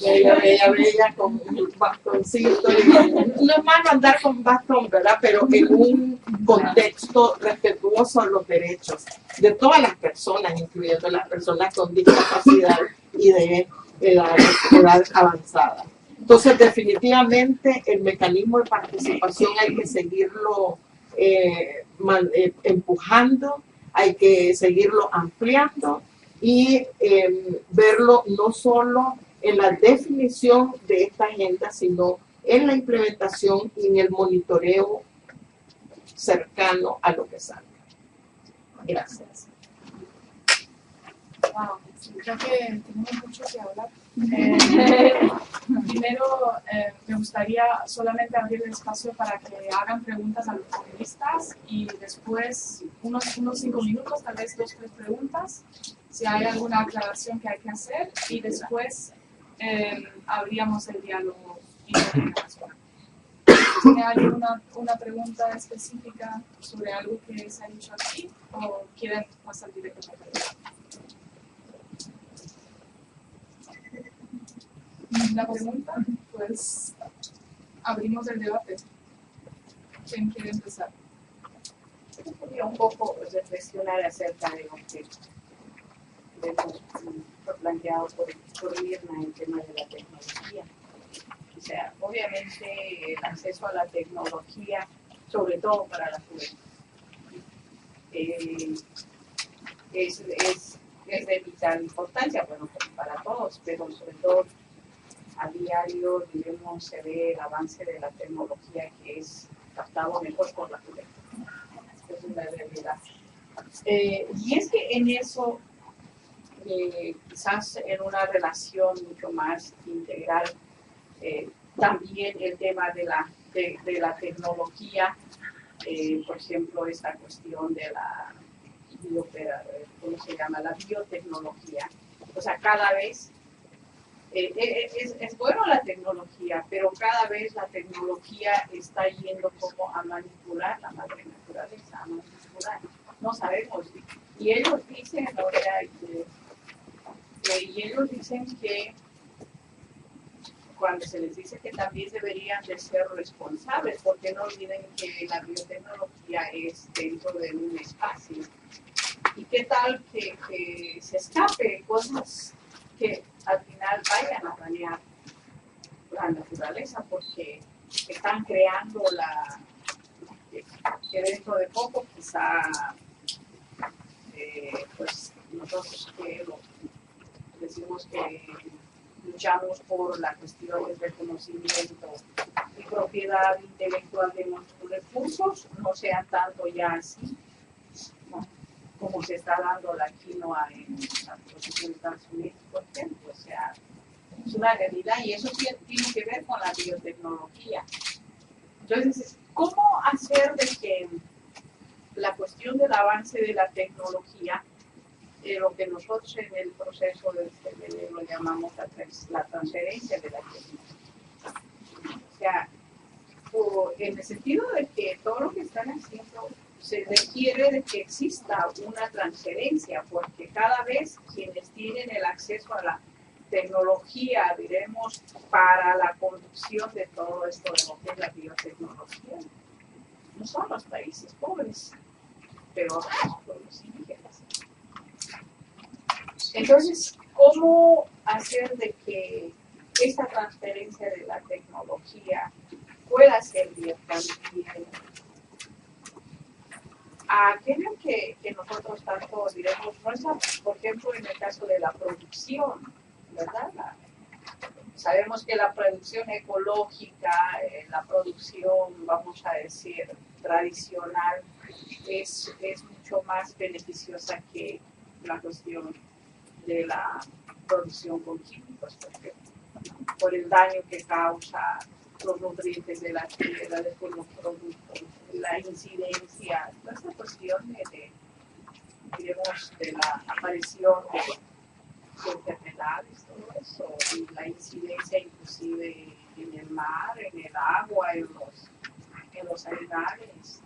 Speaker 9: Bella, con un bastoncito. No es malo andar con bastón, ¿verdad? Pero en un contexto respetuoso a los derechos de todas las personas, incluyendo las personas con discapacidad y de edad avanzada. Entonces, definitivamente, el mecanismo de participación hay que seguirlo empujando, hay que seguirlo ampliando y verlo no solo en la definición de esta agenda, sino en la implementación y en el monitoreo cercano a lo que salga. Gracias.
Speaker 1: Wow, creo que tenemos mucho que hablar. Primero, me gustaría solamente abrir el espacio para que hagan preguntas a los panelistas y después unos 5 minutos, tal vez 2 o 3 preguntas, si hay alguna aclaración que hay que hacer y después abríamos el diálogo internacional. ¿Tiene alguien una pregunta específica sobre algo que se ha dicho aquí o quieren pasar directo a la pregunta? La pregunta, pues abrimos el debate. ¿Quién quiere empezar?
Speaker 5: Quería un poco reflexionar acerca de lo que fue planteado por Mirna, el tema de la tecnología. O sea, obviamente el acceso a la tecnología, sobre todo para la juventud, es de vital importancia, bueno, para todos, pero sobre todo a diario, digamos, se ve el avance de la tecnología que es captado mejor por la juventud. Esa es la realidad. Y es que en eso, quizás en una relación mucho más integral, también el tema de la tecnología, por ejemplo, esta cuestión de la ¿cómo se llama? La biotecnología. O sea, cada vez es bueno la tecnología, pero cada vez la tecnología está yendo como a manipular la madre naturaleza, a manipular. No sabemos. Y ellos dicen, que cuando se les dice que también deberían de ser responsables, porque no olviden que la biotecnología es dentro de un espacio. ¿Y qué tal que se escape cosas que al final vayan a dañar la naturaleza? Porque están creando que dentro de poco quizá pues nosotros que decimos que luchamos por las cuestiones de conocimiento y propiedad intelectual de nuestros recursos no sean tanto ya así, ¿no? Como se está dando la quinoa en la producción de Estados Unidos, por ejemplo. O sea, es una realidad y eso tiene que ver con la biotecnología. Entonces, ¿cómo hacer de que la cuestión del avance de la tecnología, lo que nosotros en el proceso de este lo llamamos la transferencia de la tecnología? O sea, en el sentido de que todo lo que están haciendo se requiere de que exista una transferencia, porque cada vez quienes tienen el acceso a la tecnología, diremos, para la conducción de todo esto de lo que es la biotecnología, no son los países pobres, pero los pueblos indígenas. Entonces, ¿cómo hacer de que esta transferencia de la tecnología pueda servir también a aquello que nosotros tanto diremos, por ejemplo, en el caso de la producción, ¿verdad? Sabemos que la producción ecológica, la producción, vamos a decir, tradicional, es mucho más beneficiosa que la cuestión de la producción con químicos, por el daño que causa los nutrientes de la tierra, después los productos, la incidencia, toda esta cuestión de la aparición de enfermedades, todo eso, y la incidencia inclusive en el mar, en el agua, en los animales.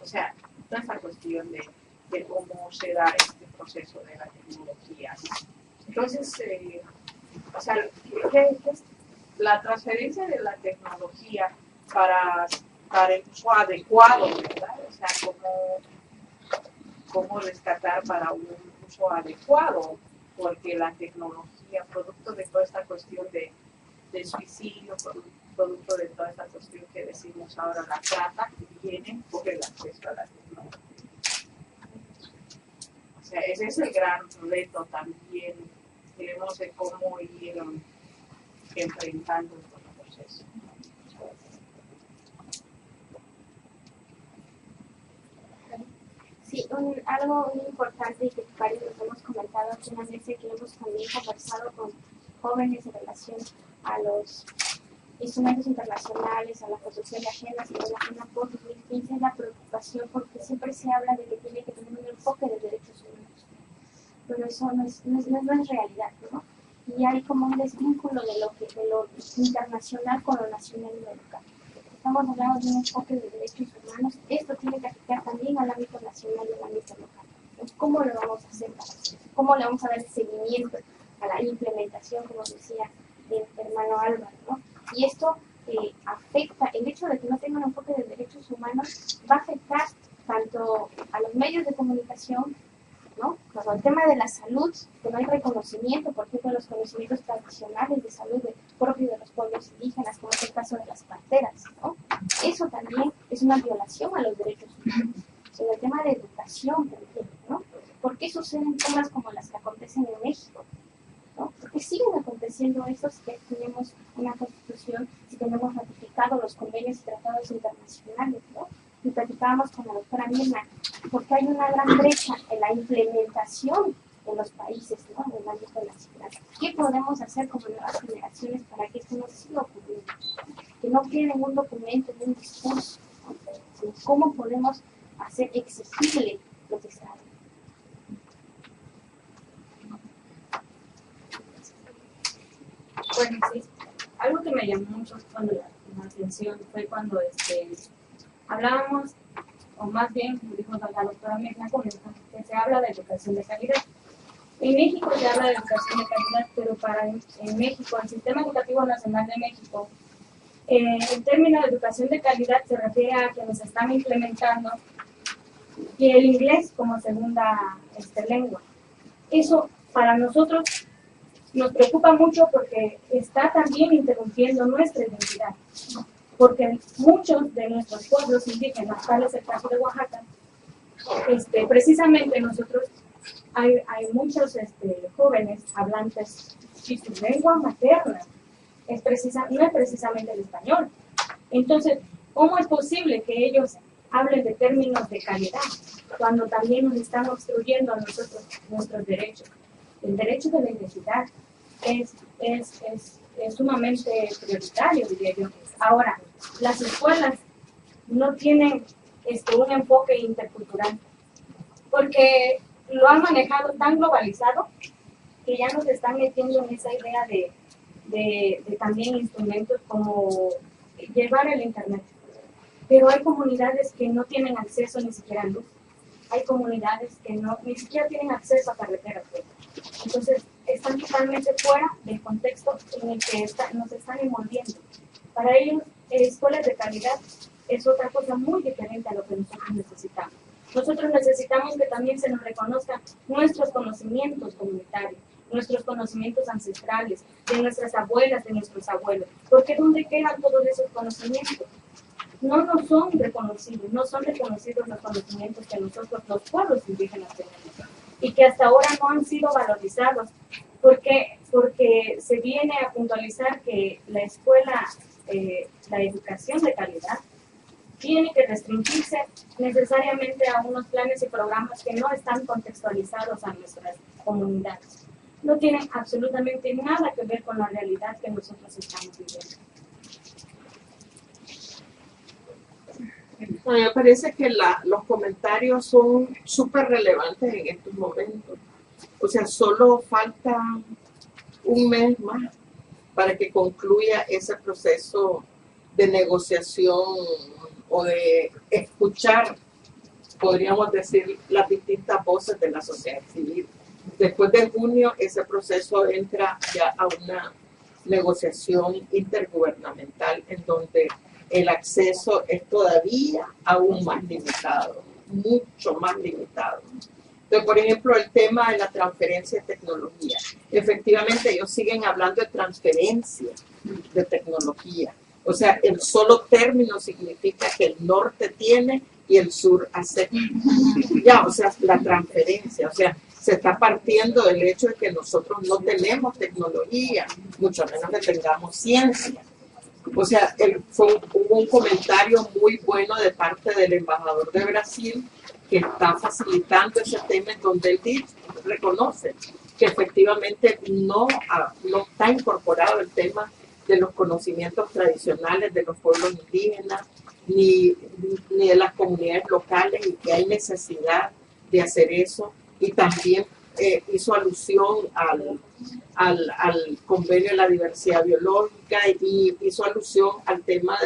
Speaker 5: O sea, toda esa cuestión de cómo se da este proceso de la tecnología, ¿no? Entonces, o sea, ¿qué es la transferencia de la tecnología para el uso adecuado, ¿verdad? O sea, cómo rescatar para un uso adecuado, porque la tecnología, producto de toda esta cuestión del suicidio, producto de toda esta cuestión que decimos ahora, la trata, viene por el acceso a la tecnología. O sea, ese es el gran reto también, tenemos de cómo ir enfrentando todo el proceso.
Speaker 2: Sí, algo muy importante y que varios nos hemos comentado aquí en la mesa, que hemos también conversado con jóvenes en relación a los instrumentos internacionales, a la construcción de agendas y de la agenda post 2015, es la preocupación porque siempre se habla de que tiene que tener un enfoque de derechos humanos, pero eso no es realidad, ¿no? Y hay como un desvínculo de lo internacional con lo nacional y lo local. Estamos hablando de un enfoque de derechos humanos, esto tiene que afectar también al ámbito nacional y al ámbito local. Entonces, ¿cómo lo vamos a hacer para eso? ¿Cómo le vamos a dar seguimiento a la implementación, como decía el hermano Álvaro, ¿no? Y esto afecta, el hecho de que no tenga un enfoque de derechos humanos va a afectar tanto a los medios de comunicación, ¿no? Como el tema de la salud, que no hay reconocimiento, por ejemplo, los conocimientos tradicionales de salud propios de los pueblos indígenas, como es el caso de las parteras, ¿no? Eso también es una violación a los derechos humanos. En el tema de educación, por ejemplo, ¿no? ¿Por qué suceden cosas como las que acontecen en México? ¿No? Porque siguen aconteciendo eso si tenemos una constitución, si tenemos ratificado los convenios y tratados internacionales, ¿no? Y platicábamos con la doctora Mirna, porque hay una gran brecha en la implementación en los países, ¿no? En el ámbito nacional. ¿Qué podemos hacer como nuevas generaciones para que esto no siga ocurriendo? Que no quede en un documento, en un discurso, ¿no? Sino cómo podemos hacer exigible lo que se haga.
Speaker 6: Bueno, sí, algo que me llamó mucho cuando la atención fue cuando hablábamos, o más bien, como dijo la doctora Mirna, que se habla de educación de calidad. En México se habla de educación de calidad, pero en México, el Sistema Educativo Nacional de México, el término de educación de calidad se refiere a que nos están implementando y el inglés como segunda lengua. Eso para nosotros nos preocupa mucho porque está también interrumpiendo nuestra identidad, porque muchos de nuestros pueblos indígenas, tal es el caso de Oaxaca, precisamente nosotros hay muchos jóvenes hablantes y su lengua materna no es precisamente el español. Entonces, ¿cómo es posible que ellos hablen de términos de calidad cuando también nos están obstruyendo a nosotros nuestros derechos? El derecho de la identidad es sumamente prioritario, diría yo. Ahora, las escuelas no tienen un enfoque intercultural porque lo han manejado tan globalizado que ya nos están metiendo en esa idea de también instrumentos como llevar el internet. Pero hay comunidades que no tienen acceso ni siquiera a luz. Hay comunidades que ni siquiera tienen acceso a carreteras. Entonces, están totalmente fuera del contexto en el que nos están envolviendo. Para ellos, escuelas de calidad es otra cosa muy diferente a lo que nosotros necesitamos. Nosotros necesitamos que también se nos reconozcan nuestros conocimientos comunitarios, nuestros conocimientos ancestrales, de nuestras abuelas, de nuestros abuelos. Porque ¿dónde quedan todos esos conocimientos? No nos son reconocidos, no son reconocidos los conocimientos que nosotros, los pueblos indígenas, tenemos y que hasta ahora no han sido valorizados, porque se viene a puntualizar que la escuela, la educación de calidad, tiene que restringirse necesariamente a unos planes y programas que no están contextualizados a nuestras comunidades. No tienen absolutamente nada que ver con la realidad que nosotros estamos viviendo.
Speaker 9: A mí me parece que los comentarios son súper relevantes en estos momentos. O sea, solo falta un mes más para que concluya ese proceso de negociación o de escuchar podríamos decir, las distintas voces de la sociedad civil. Después de junio, ese proceso entra ya a una negociación intergubernamental en donde el acceso es todavía aún más limitado, mucho más limitado. Entonces, por ejemplo, el tema de la transferencia de tecnología. Efectivamente, ellos siguen hablando de transferencia de tecnología. O sea, el solo término significa que el norte tiene y el sur acepta. Ya, o sea, la transferencia, o sea, se está partiendo del hecho de que nosotros no tenemos tecnología, mucho menos que tengamos ciencia. O sea, hubo un comentario muy bueno de parte del embajador de Brasil que está facilitando ese tema, en donde él reconoce que efectivamente no está incorporado el tema de los conocimientos tradicionales de los pueblos indígenas ni de las comunidades locales, y que hay necesidad de hacer eso. Y también hizo alusión al convenio de la diversidad biológica y hizo alusión al tema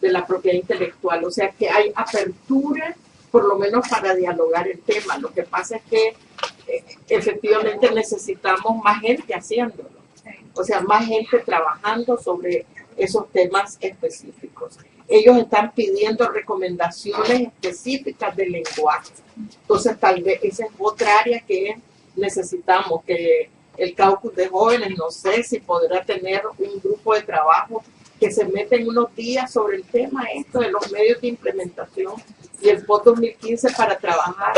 Speaker 9: de la propiedad intelectual. O sea que hay apertura, por lo menos para dialogar el tema. Lo que pasa es que efectivamente necesitamos más gente haciéndolo. O sea, más gente trabajando sobre esos temas específicos. Ellos están pidiendo recomendaciones específicas del lenguaje. Entonces, tal vez esa es otra área que necesitamos, que el caucus de jóvenes, no sé si podrá tener un grupo de trabajo que se meta en unos días sobre el tema esto de los medios de implementación y el POT 2015 para trabajar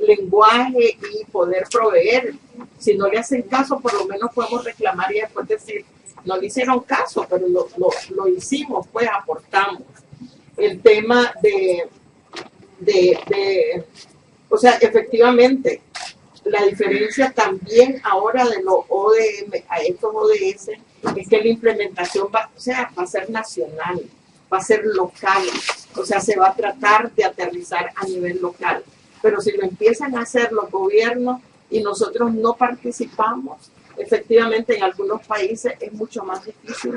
Speaker 9: lenguaje y poder proveer. Si no le hacen caso, por lo menos podemos reclamar y después decir, no le hicieron caso, pero lo hicimos, pues aportamos. El tema o sea, efectivamente, la diferencia también ahora de los ODM a estos ODS es que la implementación va a ser nacional, va a ser local, o sea, se va a tratar de aterrizar a nivel local. Pero si lo empiezan a hacer los gobiernos y nosotros no participamos, efectivamente en algunos países es mucho más difícil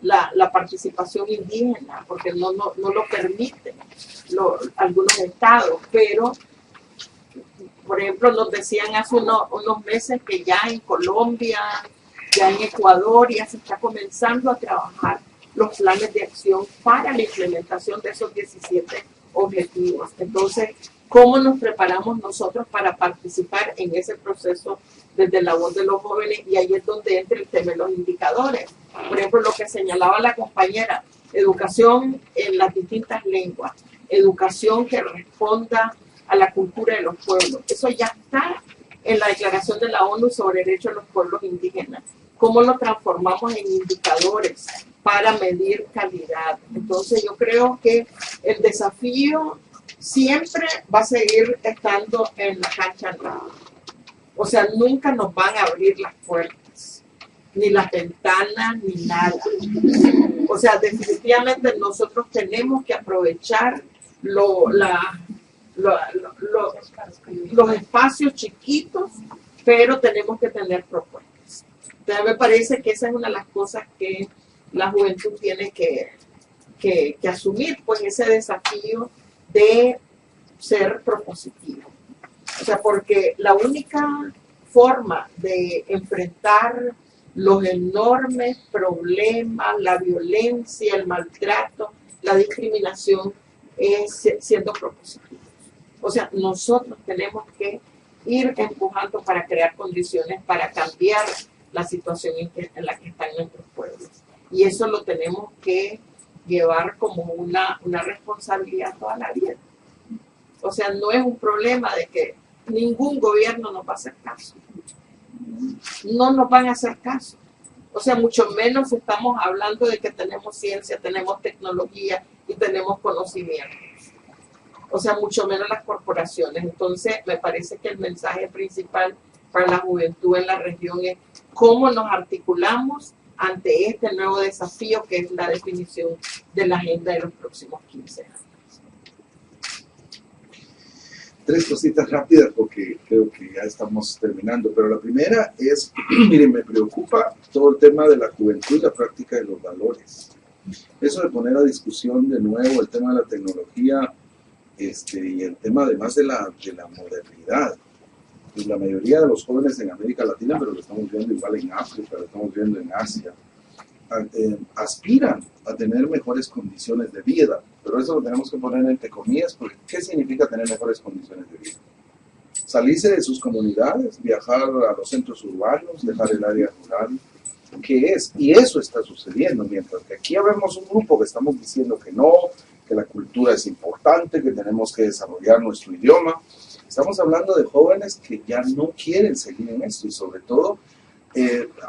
Speaker 9: la participación indígena, porque no lo permiten algunos estados. Pero, por ejemplo, nos decían hace unos meses que ya en Colombia, ya en Ecuador, ya se está comenzando a trabajar los planes de acción para la implementación de esos 17 objetivos. Entonces, ¿cómo nos preparamos nosotros para participar en ese proceso desde la voz de los jóvenes? Y ahí es donde entra el tema de los indicadores. Por ejemplo, lo que señalaba la compañera, educación en las distintas lenguas, educación que responda a la cultura de los pueblos. Eso ya está en la Declaración de la ONU sobre Derechos de los Pueblos Indígenas. ¿Cómo lo transformamos en indicadores para medir calidad? Entonces yo creo que el desafío siempre va a seguir estando en la cancha nueva. O sea, nunca nos van a abrir las puertas, ni las ventanas, ni nada. O sea, definitivamente nosotros tenemos que aprovechar los espacios chiquitos, pero tenemos que tener propuestas. Entonces me parece que esa es una de las cosas que la juventud tiene que asumir, pues ese desafío de ser propositivo. O sea, porque la única forma de enfrentar los enormes problemas, la violencia, el maltrato, la discriminación, es siendo propositivos. O sea, nosotros tenemos que ir empujando para crear condiciones para cambiar la situación en la que están nuestros pueblos. Y eso lo tenemos que llevar como una responsabilidad toda la vida. O sea, no es un problema de que ningún gobierno nos va a hacer caso. No nos van a hacer caso. O sea, mucho menos estamos hablando de que tenemos ciencia, tenemos tecnología y tenemos conocimiento. O sea, mucho menos las corporaciones. Entonces, me parece que el mensaje principal para la juventud en la región es cómo nos articulamos ante este nuevo desafío que es la definición de la agenda de los próximos 15 años.
Speaker 3: 3 cositas rápidas porque creo que ya estamos terminando, pero la primera es, miren, me preocupa todo el tema de la juventud y la práctica de los valores. Eso de poner a discusión de nuevo el tema de la tecnología y el tema además de la modernidad. Pues la mayoría de los jóvenes en América Latina, pero lo estamos viendo igual en África, lo estamos viendo en Asia, aspiran a tener mejores condiciones de vida, pero eso lo tenemos que poner entre comillas, porque ¿qué significa tener mejores condiciones de vida? Salirse de sus comunidades, viajar a los centros urbanos, dejar el área rural, ¿qué es? Y eso está sucediendo, mientras que aquí vemos un grupo que estamos diciendo que no, que la cultura es importante, que tenemos que desarrollar nuestro idioma. Estamos hablando de jóvenes que ya no quieren seguir en esto y sobre todo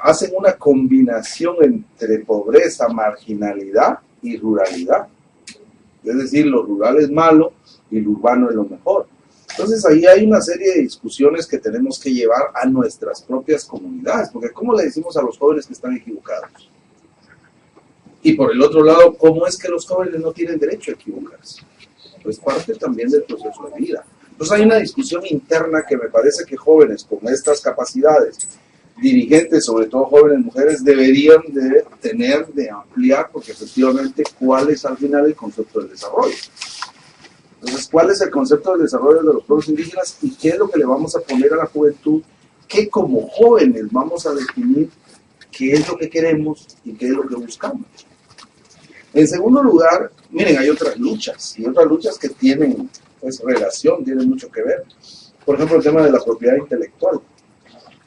Speaker 3: hacen una combinación entre pobreza, marginalidad y ruralidad. Es decir, lo rural es malo y lo urbano es lo mejor. Entonces ahí hay una serie de discusiones que tenemos que llevar a nuestras propias comunidades, porque ¿cómo le decimos a los jóvenes que están equivocados? Y por el otro lado, ¿cómo es que los jóvenes no tienen derecho a equivocarse? Pues parte también del proceso de vida. Entonces hay una discusión interna que me parece que jóvenes con estas capacidades, dirigentes, sobre todo jóvenes mujeres, deberían de tener, de ampliar, porque efectivamente, ¿cuál es al final el concepto del desarrollo? Entonces, ¿cuál es el concepto del desarrollo de los pueblos indígenas y qué es lo que le vamos a poner a la juventud? ¿Qué como jóvenes vamos a definir qué es lo que queremos y qué es lo que buscamos? En segundo lugar, miren, hay otras luchas, y otras luchas que tienen pues, relación, tienen mucho que ver. Por ejemplo, el tema de la propiedad intelectual.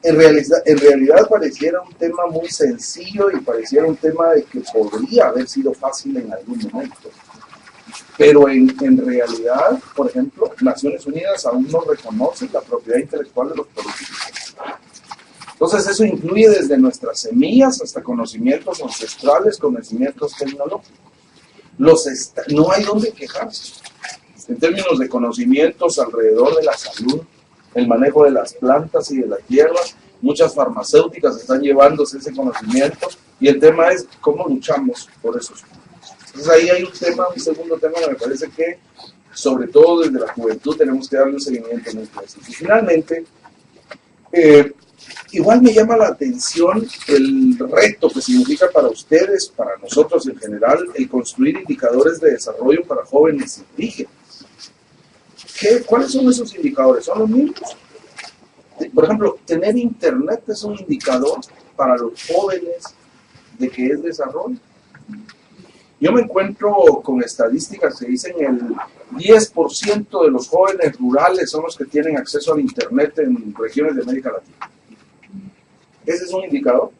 Speaker 3: En realidad pareciera un tema muy sencillo y pareciera un tema de que podría haber sido fácil en algún momento. Pero en realidad, por ejemplo, Naciones Unidas aún no reconoce la propiedad intelectual de los pueblos indígenas. Entonces eso incluye desde nuestras semillas hasta conocimientos ancestrales, conocimientos tecnológicos. No hay donde quejarse. En términos de conocimientos alrededor de la salud, el manejo de las plantas y de las hierbas, muchas farmacéuticas están llevándose ese conocimiento y el tema es cómo luchamos por esos puntos. Entonces ahí hay un segundo tema que me parece que, sobre todo desde la juventud, tenemos que darle un seguimiento muy preciso. Y finalmente, igual me llama la atención el reto que significa para ustedes, para nosotros en general, el construir indicadores de desarrollo para jóvenes indígenas. ¿Cuáles son esos indicadores? ¿Son los mismos? Por ejemplo, tener internet es un indicador para los jóvenes de que es desarrollo. Yo me encuentro con estadísticas que dicen el 10% de los jóvenes rurales son los que tienen acceso al internet en regiones de América Latina. Ese es un indicador.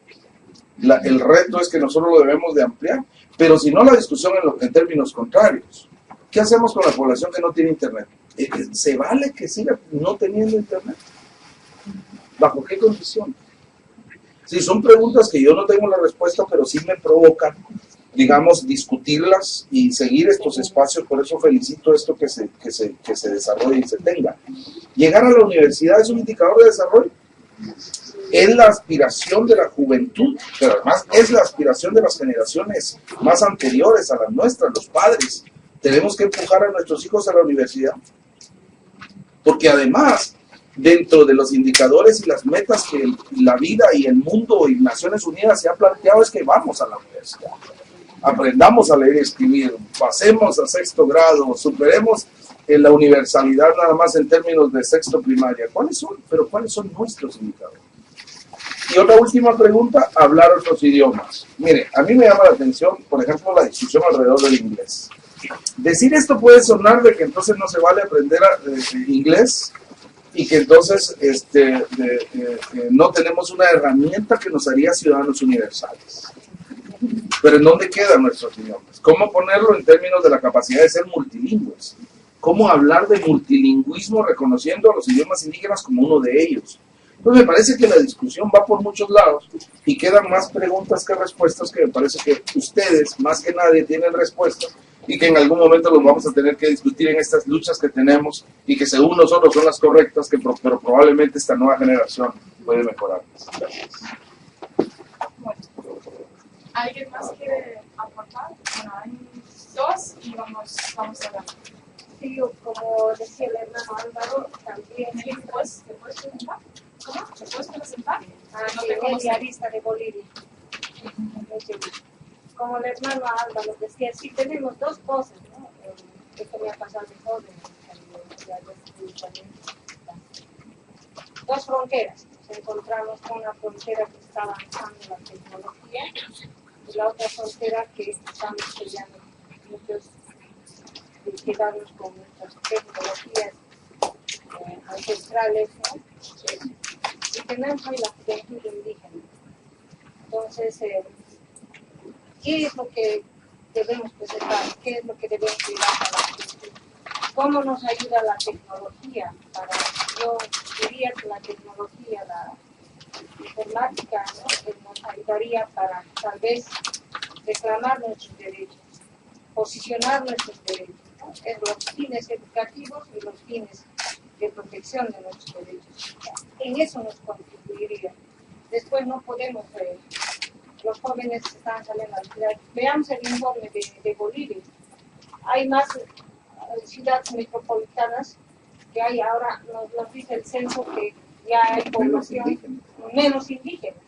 Speaker 3: El reto es que nosotros lo debemos de ampliar, pero si no la discusión en términos contrarios. ¿Qué hacemos con la población que no tiene internet? ¿Se vale que siga no teniendo internet? ¿Bajo qué condiciones? Sí, son preguntas que yo no tengo la respuesta, pero sí me provocan, digamos, discutirlas y seguir estos espacios. Por eso felicito esto que se desarrolle y se tenga. Llegar a la universidad es un indicador de desarrollo. Es la aspiración de la juventud, pero además es la aspiración de las generaciones más anteriores a las nuestras, los padres. Tenemos que empujar a nuestros hijos a la universidad. Porque además, dentro de los indicadores y las metas que la vida y el mundo y Naciones Unidas se ha planteado es que vamos a la universidad. Aprendamos a leer y escribir, pasemos a 6º grado, superemos la universalidad nada más en términos de sexto primaria. ¿Cuáles son nuestros indicadores? Y otra última pregunta, hablar otros idiomas. Mire, a mí me llama la atención, por ejemplo, la discusión alrededor del inglés. Decir esto puede sonar de que entonces no se vale aprender inglés y que entonces no tenemos una herramienta que nos haría ciudadanos universales. Pero ¿en dónde quedan nuestros idiomas? ¿Cómo ponerlo en términos de la capacidad de ser multilingües? ¿Cómo hablar de multilingüismo reconociendo a los idiomas indígenas como uno de ellos? Entonces me parece que la discusión va por muchos lados y quedan más preguntas que respuestas que me parece que ustedes, más que nadie, tienen respuestas y que en algún momento los vamos a tener que discutir en estas luchas que tenemos y que según nosotros son las correctas, pero probablemente esta nueva generación puede mejorar.
Speaker 1: Bueno, ¿alguien más quiere aportar? Bueno, hay 2 y vamos a hablar.
Speaker 2: Sí, como decía el hermano Álvaro, también
Speaker 1: ¿Te puedes presentar? ¿Cómo? ¿Te puedes presentar? No te
Speaker 2: el
Speaker 1: conozco.
Speaker 2: diarista de Bolivia. Como el hermano Álvaro decía, sí tenemos 2 cosas, ¿no? Que
Speaker 6: me ha pasado de joven. Dos fronteras. Nos encontramos con una frontera que está avanzando en la tecnología y la otra frontera que estamos peleando muchos de quedarnos con nuestras tecnologías ancestrales, ¿no? Y tenemos ahí la juventud indígena. Entonces, ¿qué es lo que debemos preservar? ¿Qué es lo que debemos cuidar para la juventud? ¿Cómo nos ayuda la tecnología? Yo diría que la tecnología, la informática, ¿no? Que nos ayudaría para tal vez reclamar nuestros derechos, posicionar nuestros derechos, ¿no? En los fines educativos y los fines de protección de nuestros derechos. En eso nos contribuiría. Después no podemos, los jóvenes están saliendo a la ciudad. Veamos el informe de Bolivia. Hay más ciudades metropolitanas que hay ahora, nos dice el censo que ya hay población menos indígenas.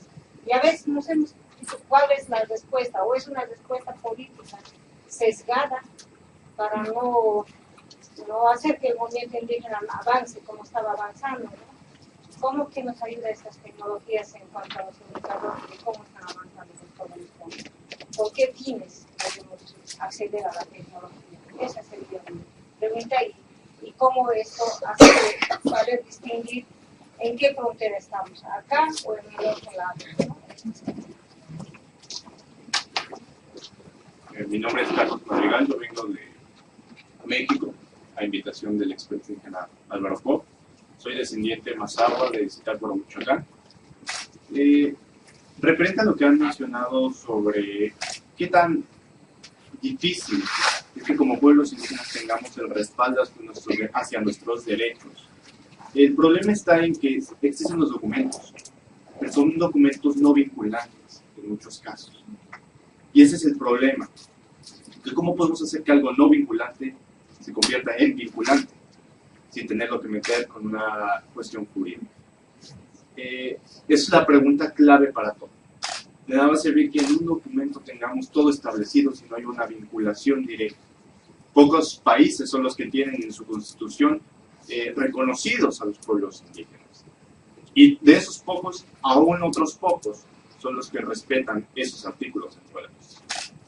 Speaker 6: Y a veces nos hemos dicho cuál es la respuesta, o es una respuesta política sesgada para no hacer que el movimiento indígena avance como estaba avanzando, ¿no? ¿Cómo que nos ayuda estas tecnologías en cuanto a los indicadores de cómo están avanzando los jóvenes? ¿Por qué fines podemos acceder a la tecnología? Esa sería mi pregunta. Y cómo esto hace saber distinguir en qué frontera estamos, acá o en el otro lado, ¿no?
Speaker 10: Mi nombre es Carlos Madrigal, yo vengo de México a invitación del experto indígena Álvaro Pop. Soy descendiente mazahua de Zitácuaro, Michoacán. Referente a lo que han mencionado sobre qué tan difícil es que como pueblos indígenas tengamos el respaldo hacia nuestros derechos. El problema está en que existen los documentos, pero son documentos no vinculantes en muchos casos. Y ese es el problema. Entonces, ¿cómo podemos hacer que algo no vinculante se convierta en vinculante sin tenerlo que meter con una cuestión jurídica? Esa es la pregunta clave para todo. De nada va a servir que en un documento tengamos todo establecido si no hay una vinculación directa. Pocos países son los que tienen en su constitución reconocidos a los pueblos indígenas. Y de esos pocos, aún otros pocos son los que respetan esos artículos dentro de la Constitución.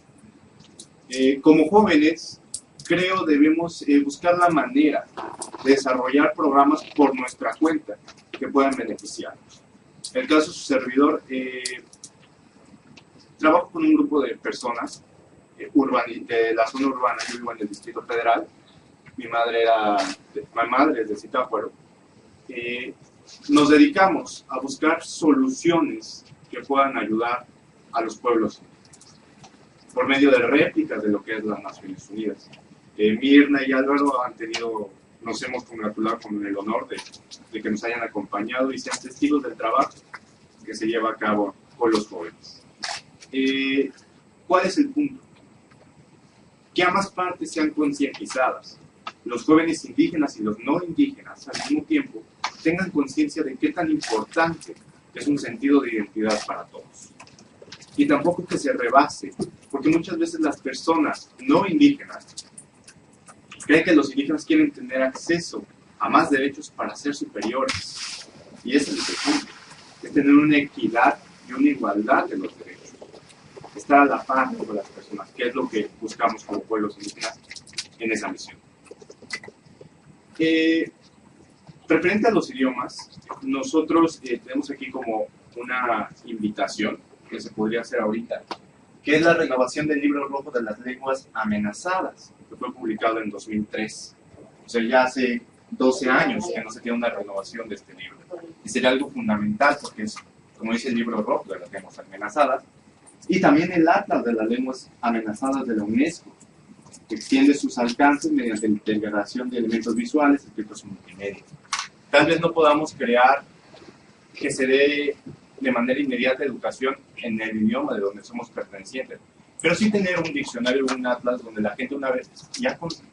Speaker 10: Como jóvenes, creo debemos buscar la manera de desarrollar programas por nuestra cuenta que puedan beneficiarnos. En el caso de su servidor, trabajo con un grupo de personas de la zona urbana. Yo vivo en el Distrito Federal. Mi madre es de Zitácuaro. Nos dedicamos a buscar soluciones que puedan ayudar a los pueblos por medio de réplicas de lo que es las Naciones Unidas. Mirna y Álvaro nos hemos congratulado con el honor de que nos hayan acompañado y sean testigos del trabajo que se lleva a cabo con los jóvenes. ¿Cuál es el punto? Que ambas partes sean concientizadas. Los jóvenes indígenas y los no indígenas al mismo tiempo tengan conciencia de qué tan importante es un sentido de identidad para todos. Y tampoco que se rebase, porque muchas veces las personas no indígenas creen que los indígenas quieren tener acceso a más derechos para ser superiores. Y ese es el punto, es tener una equidad y una igualdad de los derechos. Estar a la par con las personas, que es lo que buscamos como pueblos indígenas en esa misión. Referente a los idiomas, nosotros tenemos aquí como una invitación que se podría hacer ahorita, que es la renovación del Libro Rojo de las Lenguas Amenazadas, que fue publicado en 2003. O sea, ya hace 12 años que no se tiene una renovación de este libro. Y sería algo fundamental porque es, como dice el Libro Rojo de las Lenguas Amenazadas, y también el Atlas de las Lenguas Amenazadas de la UNESCO, que extiende sus alcances mediante la integración de elementos visuales escritos en multimedia. Tal vez no podamos crear que se dé de manera inmediata educación en el idioma de donde somos pertenecientes, pero sí tener un diccionario o un atlas donde la gente, una vez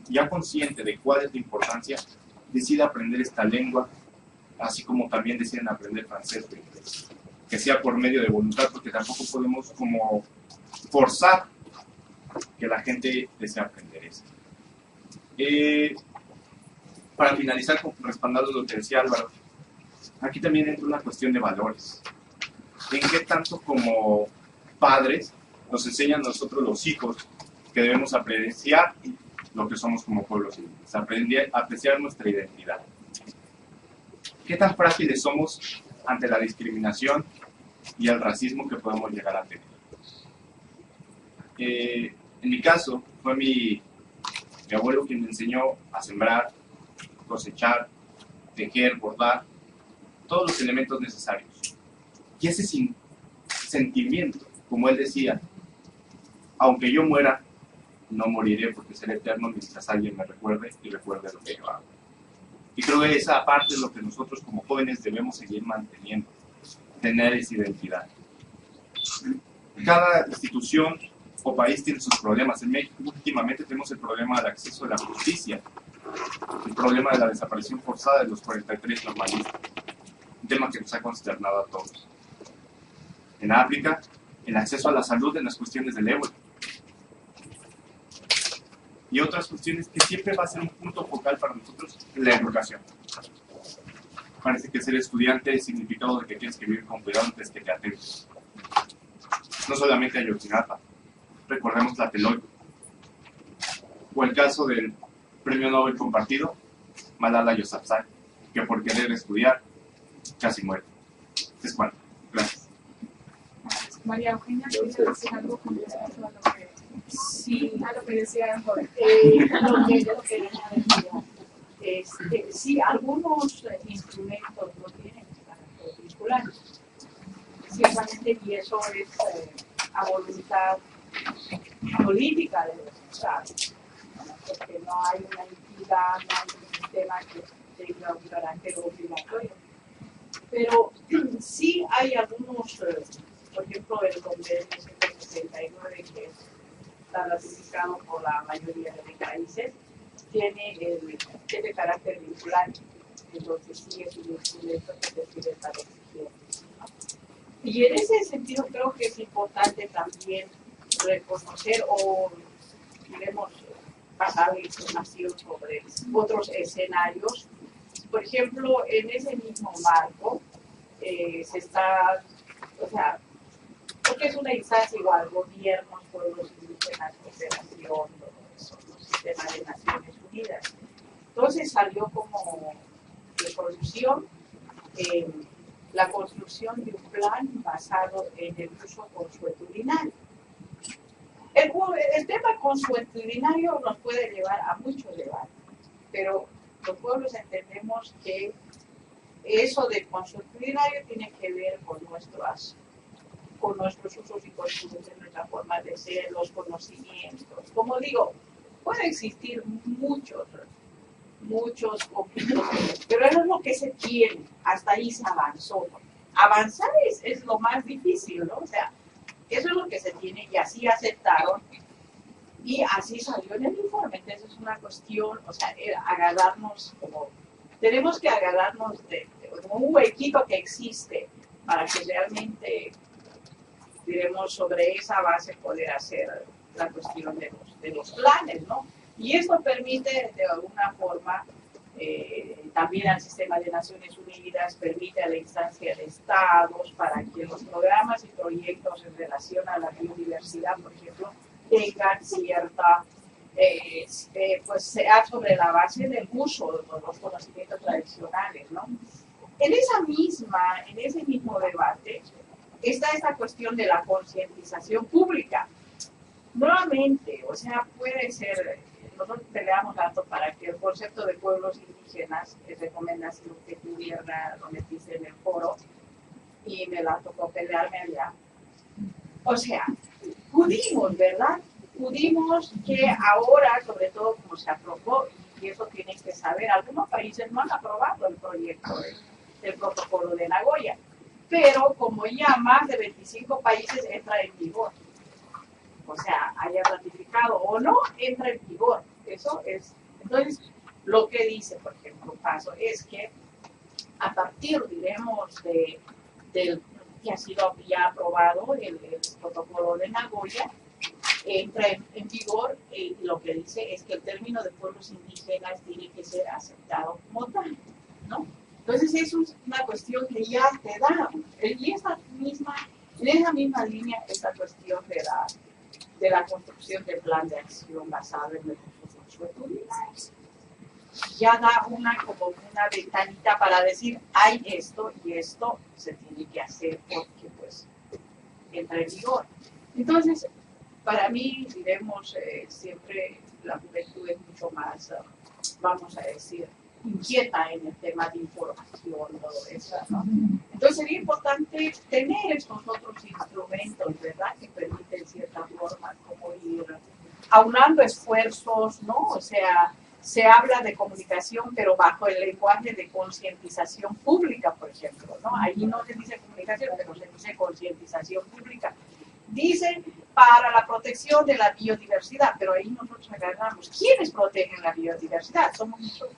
Speaker 10: ya consciente de cuál es la importancia, decida aprender esta lengua, así como también deciden aprender francés o inglés, que sea por medio de voluntad, porque tampoco podemos como forzar que la gente desee aprender esto. Para finalizar, respaldando lo que decía Álvaro, aquí también entra una cuestión de valores. ¿En qué tanto como padres nos enseñan a nosotros los hijos que debemos apreciar lo que somos como pueblos indígenas, apreciar nuestra identidad? ¿Qué tan frágiles somos ante la discriminación y el racismo que podemos llegar a tener? En mi caso, fue mi abuelo quien me enseñó a sembrar, cosechar, tejer, bordar, todos los elementos necesarios. Y ese sentimiento, como él decía, aunque yo muera, no moriré porque seré eterno mientras alguien me recuerde y recuerde lo que yo hago. Y creo que esa parte es lo que nosotros como jóvenes debemos seguir manteniendo, tener esa identidad. Cada institución o país tiene sus problemas. En México últimamente tenemos el problema del acceso a la justicia, el problema de la desaparición forzada de los 43 normalistas, un tema que nos ha consternado a todos. En África, el acceso a la salud en las cuestiones del ébola. Y otras cuestiones que siempre va a ser un punto focal para nosotros, la educación. Parece que ser estudiante es significado de que tienes que vivir con cuidado antes que te atentes. No solamente Ayotzinapa, recordemos Tlatelolco. O el caso del Premio Nobel compartido, Malala Yousafzai, que por querer estudiar casi muere. Es cuanto. Gracias.
Speaker 1: María Eugenia, ¿quieres decir algo con respecto a lo que,
Speaker 5: Sí,
Speaker 1: a lo que decía Jorge?
Speaker 5: lo que yo quería decir, sí, algunos instrumentos no tienen carácter vinculante, ciertamente, y eso es a voluntad política de los estados, ¿no? Porque no hay una entidad, no hay un sistema que tenga un carácter obligatorio. Pero sí hay algunos, por ejemplo, el convenio 169, que está ratificado por la mayoría de los países, tiene carácter vinculante, entonces sí es un instrumento que se sirve para exigir, ¿no? Y en ese sentido creo que es importante también reconocer o, queremos pasar información sobre otros escenarios. Por ejemplo, en ese mismo marco se está, o sea, porque es una instancia igual, gobiernos, pueblos indígenas, cooperación, todo eso, los sistemas de Naciones Unidas. Entonces salió como resolución la construcción de un plan basado en el uso consuetudinario. El tema consuetudinario nos puede llevar a mucho debate, pero los pueblos entendemos que eso de consuetudinario tiene que ver con nuestros usos y costumbres, nuestra forma de ser, los conocimientos. Como digo, puede existir muchos conflictos, pero eso es lo que se tiene, hasta ahí se avanzó. Avanzar es lo más difícil, ¿no? O sea, eso es lo que se tiene y así aceptaron y así salió en el informe. Entonces es una cuestión, o sea, agarrarnos como, tenemos que agarrarnos de un huequito que existe para que realmente, diremos, sobre esa base poder hacer la cuestión de los planes, ¿no? Y esto permite, de alguna forma, también al sistema de Naciones Unidas, permite a la instancia de estados para que los programas y proyectos en relación a la biodiversidad, por ejemplo, tengan cierta, pues sea sobre la base del uso de los conocimientos tradicionales, ¿no? En ese mismo debate está esta cuestión de la concientización pública. Nuevamente, o sea, puede ser, nosotros peleamos tanto para que el concepto de pueblos indígenas, recomendación que tuviera, lo metiste en el foro, y me la tocó pelearme allá. O sea, pudimos, ¿verdad? Pudimos que ahora, sobre todo como se aprobó, y eso tienen que saber, algunos países no han aprobado el proyecto del protocolo de Nagoya, pero como ya más de 25 países entra en vigor, o sea, haya ratificado o no, entra en vigor. Eso es, entonces, lo que dice, por ejemplo, Paso, es que a partir, diremos, del que ha sido ya aprobado el protocolo de Nagoya,
Speaker 9: entra en vigor, lo que dice es que el término de pueblos indígenas tiene que ser aceptado como tal, ¿no? Entonces eso es una cuestión que ya te da, y en esa misma línea esta cuestión de la construcción del plan de acción basado en recursos socioculturales. Ya da como una ventanita para decir, hay esto y esto se tiene que hacer porque pues entra en vigor. Entonces, para mí, diremos, siempre la juventud es mucho más, vamos a decir, inquieta en el tema de información, todo eso, ¿no? Entonces sería importante tener estos otros instrumentos, ¿verdad?, que permiten cierta forma como ir aunando esfuerzos, ¿no? O sea, se habla de comunicación, pero bajo el lenguaje de concientización pública, por ejemplo, ¿no? Allí no se dice comunicación, pero se dice concientización pública. Dicen para la protección de la biodiversidad, pero ahí nosotros agarramos. ¿Quiénes protegen la biodiversidad? Somos nosotros.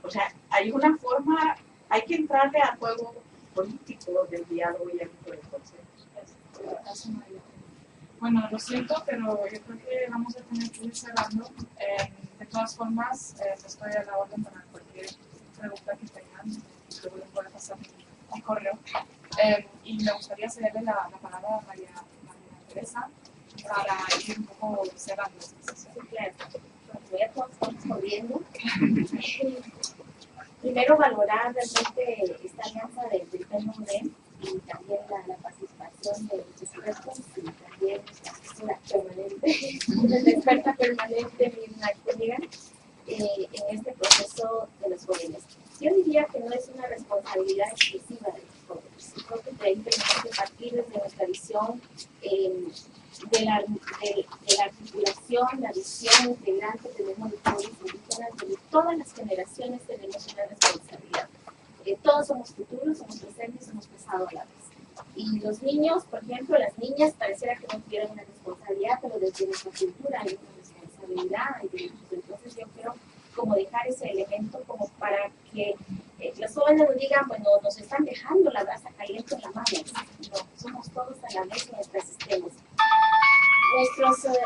Speaker 9: O sea, hay una forma, hay que entrarle al juego político del diálogo y el consenso.
Speaker 1: Bueno, lo siento, pero yo creo que vamos a tener que ir cerrando. De todas formas, estoy a la orden para cualquier pregunta que tengan. Luego les voy a pasar mi correo. Y me gustaría cederle la palabra a María Teresa para ir un poco cerrando esta sesión.
Speaker 2: Sí, claro. Ya todos estamos corriendo. Primero, valorar realmente esta alianza del PNUD y también la participación de los expertos y también la experta permanente Mirna Cúñiga en este proceso de los jóvenes. Yo diría que no es una responsabilidad exclusiva de los jóvenes. Creo que de ahí tenemos que partir desde nuestra visión de la articulación, la visión integral que tenemos de pueblos indígenas, de todas las generaciones tenemos una responsabilidad. Todos somos futuros, somos presentes, somos pasado a la vez. Y los niños, por ejemplo, las niñas pareciera que no tuvieran una responsabilidad, pero desde nuestra cultura hay una responsabilidad. Entonces yo quiero como dejar ese elemento como para que los jóvenes nos digan, bueno, nos están dejando la brasa caliente en la mano. No, somos todos a la vez mientras estemos. Nuestros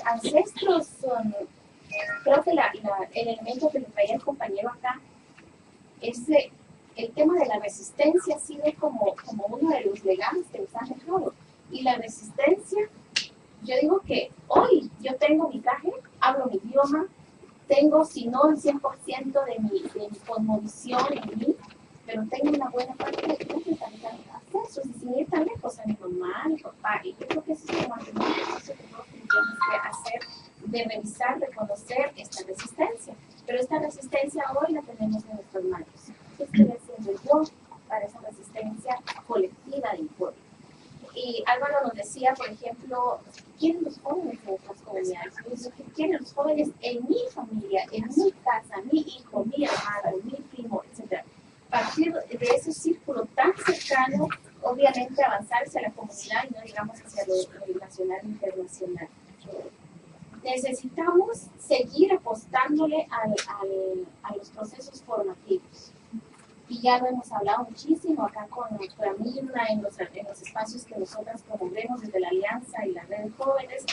Speaker 2: ancestros son, creo que el elemento que le traía el compañero acá, el tema de la resistencia ha sido como uno de los legados que nos han dejado. Y la resistencia, yo digo que hoy yo tengo mi traje, hablo mi idioma, tengo, si no el 100% de mi cosmovisión en mí, pero tengo una buena parte de accesos, y sin ir tan lejos a mi mamá, a mi papá, y yo creo que eso es como el proceso que todos tenemos que hacer, de revisar, reconocer esta resistencia. Pero esta resistencia hoy la tenemos en nuestras manos. ¿Qué estoy haciendo yo para esa resistencia colectiva del pueblo? Y Álvaro nos decía, por ejemplo, ¿qué quieren los jóvenes en nuestras comunidades? ¿Qué quieren los jóvenes en mi familia, en mi casa, mi hijo, mi hermano, mi primo, etcétera? Partir de ese círculo tan cercano, obviamente avanzar hacia la comunidad y no digamos hacia lo nacional e internacional. Necesitamos seguir apostándole a los procesos formativos. Y ya lo hemos hablado muchísimo acá con nuestra Mirna en los espacios que nosotras promovemos desde la Alianza y la Red de Jóvenes,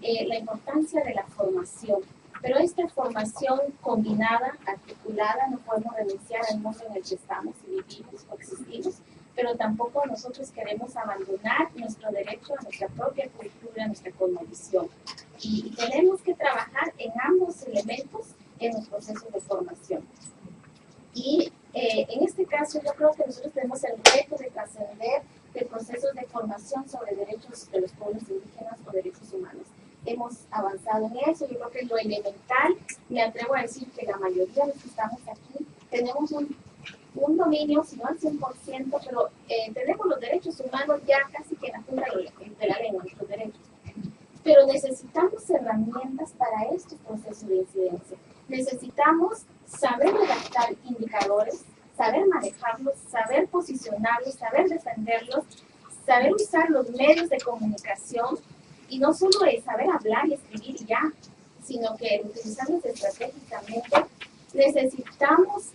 Speaker 2: la importancia de la formación. Pero esta formación combinada, articulada, no podemos renunciar al mundo en el que estamos y vivimos o existimos, pero tampoco nosotros queremos abandonar nuestro derecho a nuestra propia cultura, a nuestra cosmovisión. Y tenemos que trabajar en ambos elementos en los procesos de formación. Y en este caso yo creo que nosotros tenemos el reto de trascender de procesos de formación sobre derechos de los pueblos indígenas o derechos humanos. Hemos avanzado en eso, yo creo que es lo elemental. Me atrevo a decir que la mayoría de los que estamos aquí tenemos un dominio, si no al 100%, pero tenemos los derechos humanos ya casi que en la punta de la lengua, nuestros derechos. Pero necesitamos herramientas para estos procesos de incidencia. Necesitamos saber redactar indicadores, saber manejarlos, saber posicionarlos, saber defenderlos, saber usar los medios de comunicación, y no solo es saber hablar y escribir y ya, sino que utilizarlos estratégicamente. Necesitamos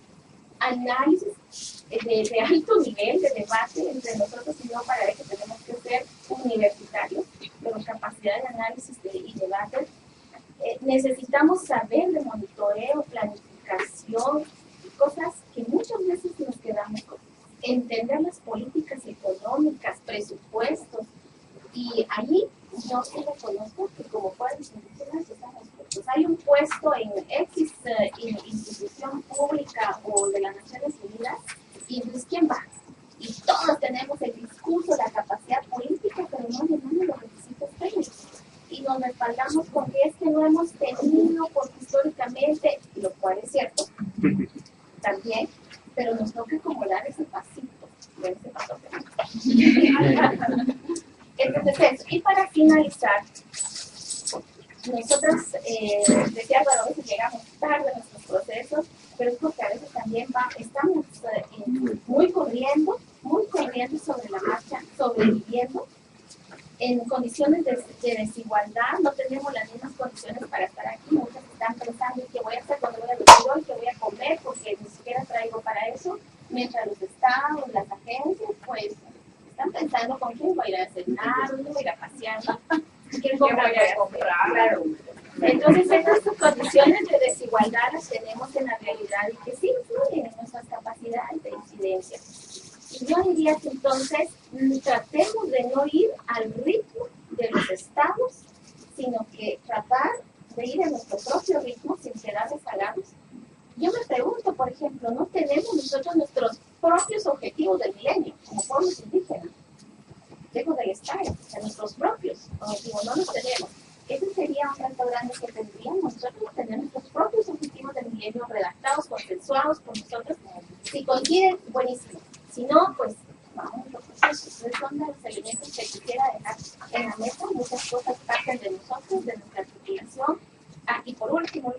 Speaker 2: análisis de alto nivel de debate entre nosotros, y no para que tenemos que ser universitarios, pero capacidad de análisis de debate, necesitamos saber de monitoreo, planificación, cosas que muchas veces nos quedamos con. Entender las políticas económicas, presupuestos, y allí yo sí reconozco que como pueblos indígenas estamos puestos. Hay un puesto en X institución pública o de las Naciones Unidas, y entonces ¿quién va? Y todos tenemos el discurso, la capacidad política, pero no tenemos los requisitos técnicos. Y nos respaldamos con que es que no hemos tenido, porque históricamente, lo cual es cierto, también, pero nos toca como dar ese pasito, ese paso. Entonces eso, y para finalizar, nosotros, decía Álvaro, a veces llegamos tarde a nuestros procesos, pero es porque a veces también estamos muy corriendo sobre la marcha, sobreviviendo en condiciones de desigualdad, no tenemos las mismas condiciones para estar aquí, muchos están pensando qué voy a hacer cuando voy a retiro y qué voy a comer, porque ni siquiera traigo para eso, mientras los estados, las agencias, pues están pensando con quién voy a ir a cenar, dónde voy a ir a pasear, quién voy a comprar. Claro. Entonces, estas condiciones de desigualdad las tenemos en la realidad y que sí influyen en nuestras capacidades de incidencia. Y yo diría que entonces tratemos de no ir al ritmo de los estados, sino que tratar de ir a nuestro propio ritmo sin quedar rezagados. Yo me pregunto, por ejemplo, ¿no tenemos nosotros nuestros propios objetivos del milenio como pueblos indígenas? Lejos del Estado, o sea, nuestros propios objetivos, no los tenemos. Ese sería un reto grande que tendríamos nosotros, tener nuestros propios objetivos del milenio redactados, consensuados por nosotros. Si coinciden, buenísimo. Si no, pues vamos a los procesos. Esos son los elementos que quisiera dejar en la mesa. Muchas cosas parten de nosotros, de nuestra articulación. Y por último,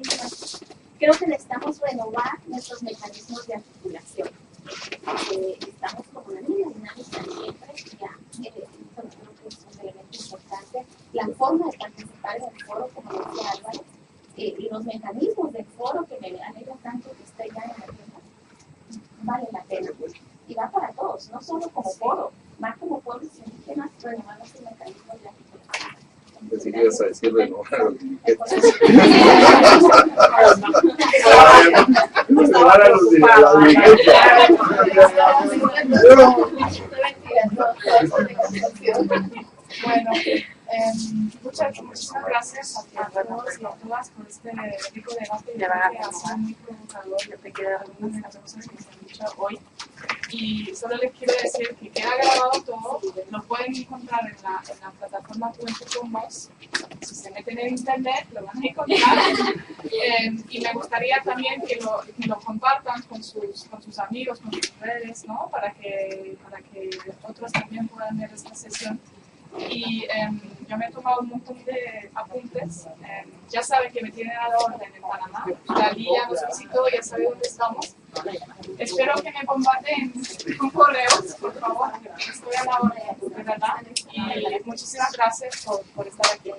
Speaker 2: creo que necesitamos renovar nuestros mecanismos de articulación. Estamos como una línea dinámica siempre, ya creo que es un elemento importante. La forma de participar en el foro, como decía Álvaro, y los mecanismos del foro que me alegra tanto que esté ya en la agenda, vale la pena. Y va para todos, no solo como foro, va como pueblos indígenas renovando sus mecanismos de articulación.
Speaker 3: Pensé que ibas a decir renovar los dirigentes. Renovar a los
Speaker 1: Bueno, muchísimas gracias a todos y a todas por este rico debate que ha sido muy provocador. Yo te quedé algunas de las cosas que se han dicho hoy. Y solo les quiero decir que queda grabado todo, lo pueden encontrar en la plataforma Puente con Voz. Si se meten en internet lo van a encontrar. Y me gustaría también que lo compartan con sus amigos, con sus redes, ¿no? Para que otros también puedan ver esta sesión. Y yo me he tomado un montón de apuntes. Ya saben que me tienen a la orden en Panamá. Dalí ya nos visitó, ya sabe dónde estamos. Espero que me bombarden con correos, por favor. Estoy a la orden, de verdad. Y muchísimas gracias por estar aquí.